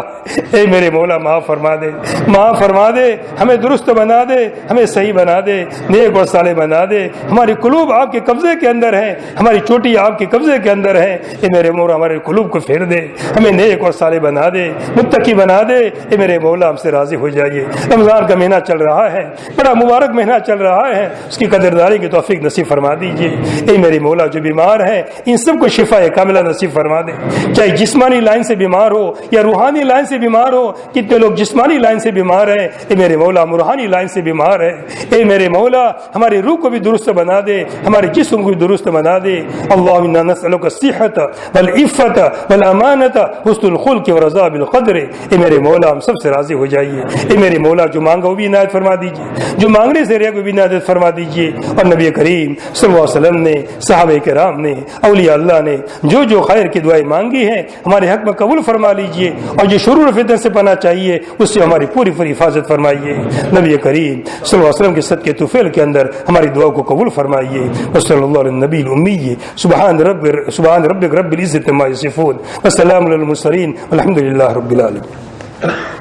اے میرے مولا معاف فرما دے، معاف فرما دے. ہمیں درست بنا دے، ہمیں صحیح بنا دے، نیک اور صالح بنا دے. ہماری قلوب آپ کے قبضے کے اندر ہے، ہماری چوٹی آپ کے قبضے کے اندر ہے. اے میرے مولا ہمارے قلوب کو پھیر دے، ہمیں نیک اور صالح بنا دے، متقی بنا دے. اے میرے مولا ہم سے راضی ہو جائیے. رمضان کا مہینہ چل رہا ہے، بڑا مبارک مہینہ چل رہا ہے، اس کی قدردانی کی توفیق نصیب فرما دیجیے. اے میرے مولا جو بیمار ہیں ان سب کو شفا کاملہ نصیب فرما دے، چاہے جسمانی لائن سے بیمار ہو یا روحانی لائن سے بیمار ہو. کتنے لوگ جسمانی لائن سے بیمار ہیں، اے میرے مولا روحانی لائن سے بیمار ہے. اے میرے مولا ہماری روح کو بھی درست بنا دے، ہمارے جسم کو بھی درست بنا دے. اللهم انا نسألك الصحة والعفة والامانة حسن الخلق ورضا بالقدر. اے میرے مولا ہم سب سے راضی ہو جائیے. اے میرے مولا جو مانگا وہ بھی عنایت فرما دیجیے، جو مانگنے سے رہے وہ بھی عنایت فرما دیجیے. اور نبی کریم صلی اللہ علیہ وسلم نے، صحابہ کرام نے، اولیاء اللہ نے جو جو خیر کی دعائیں مانگی ہیں ہمارے حق میں قبول فرما لیجیے. اور جو شرور فتن سے پناہ چاہیے اس سے ہماری پوری پوری حفاظت فرمائیے. نبی کریم صلی اللہ علیہ وسلم کے صدقے طفیل کے اندر ہماری دعا کو قبول فرمائیے. وصلی اللہ علی النبی الامی. سبحان ربک رب العزۃ عما یصفون، وسلام علی المرسلین، والحمد للہ رب العالمین.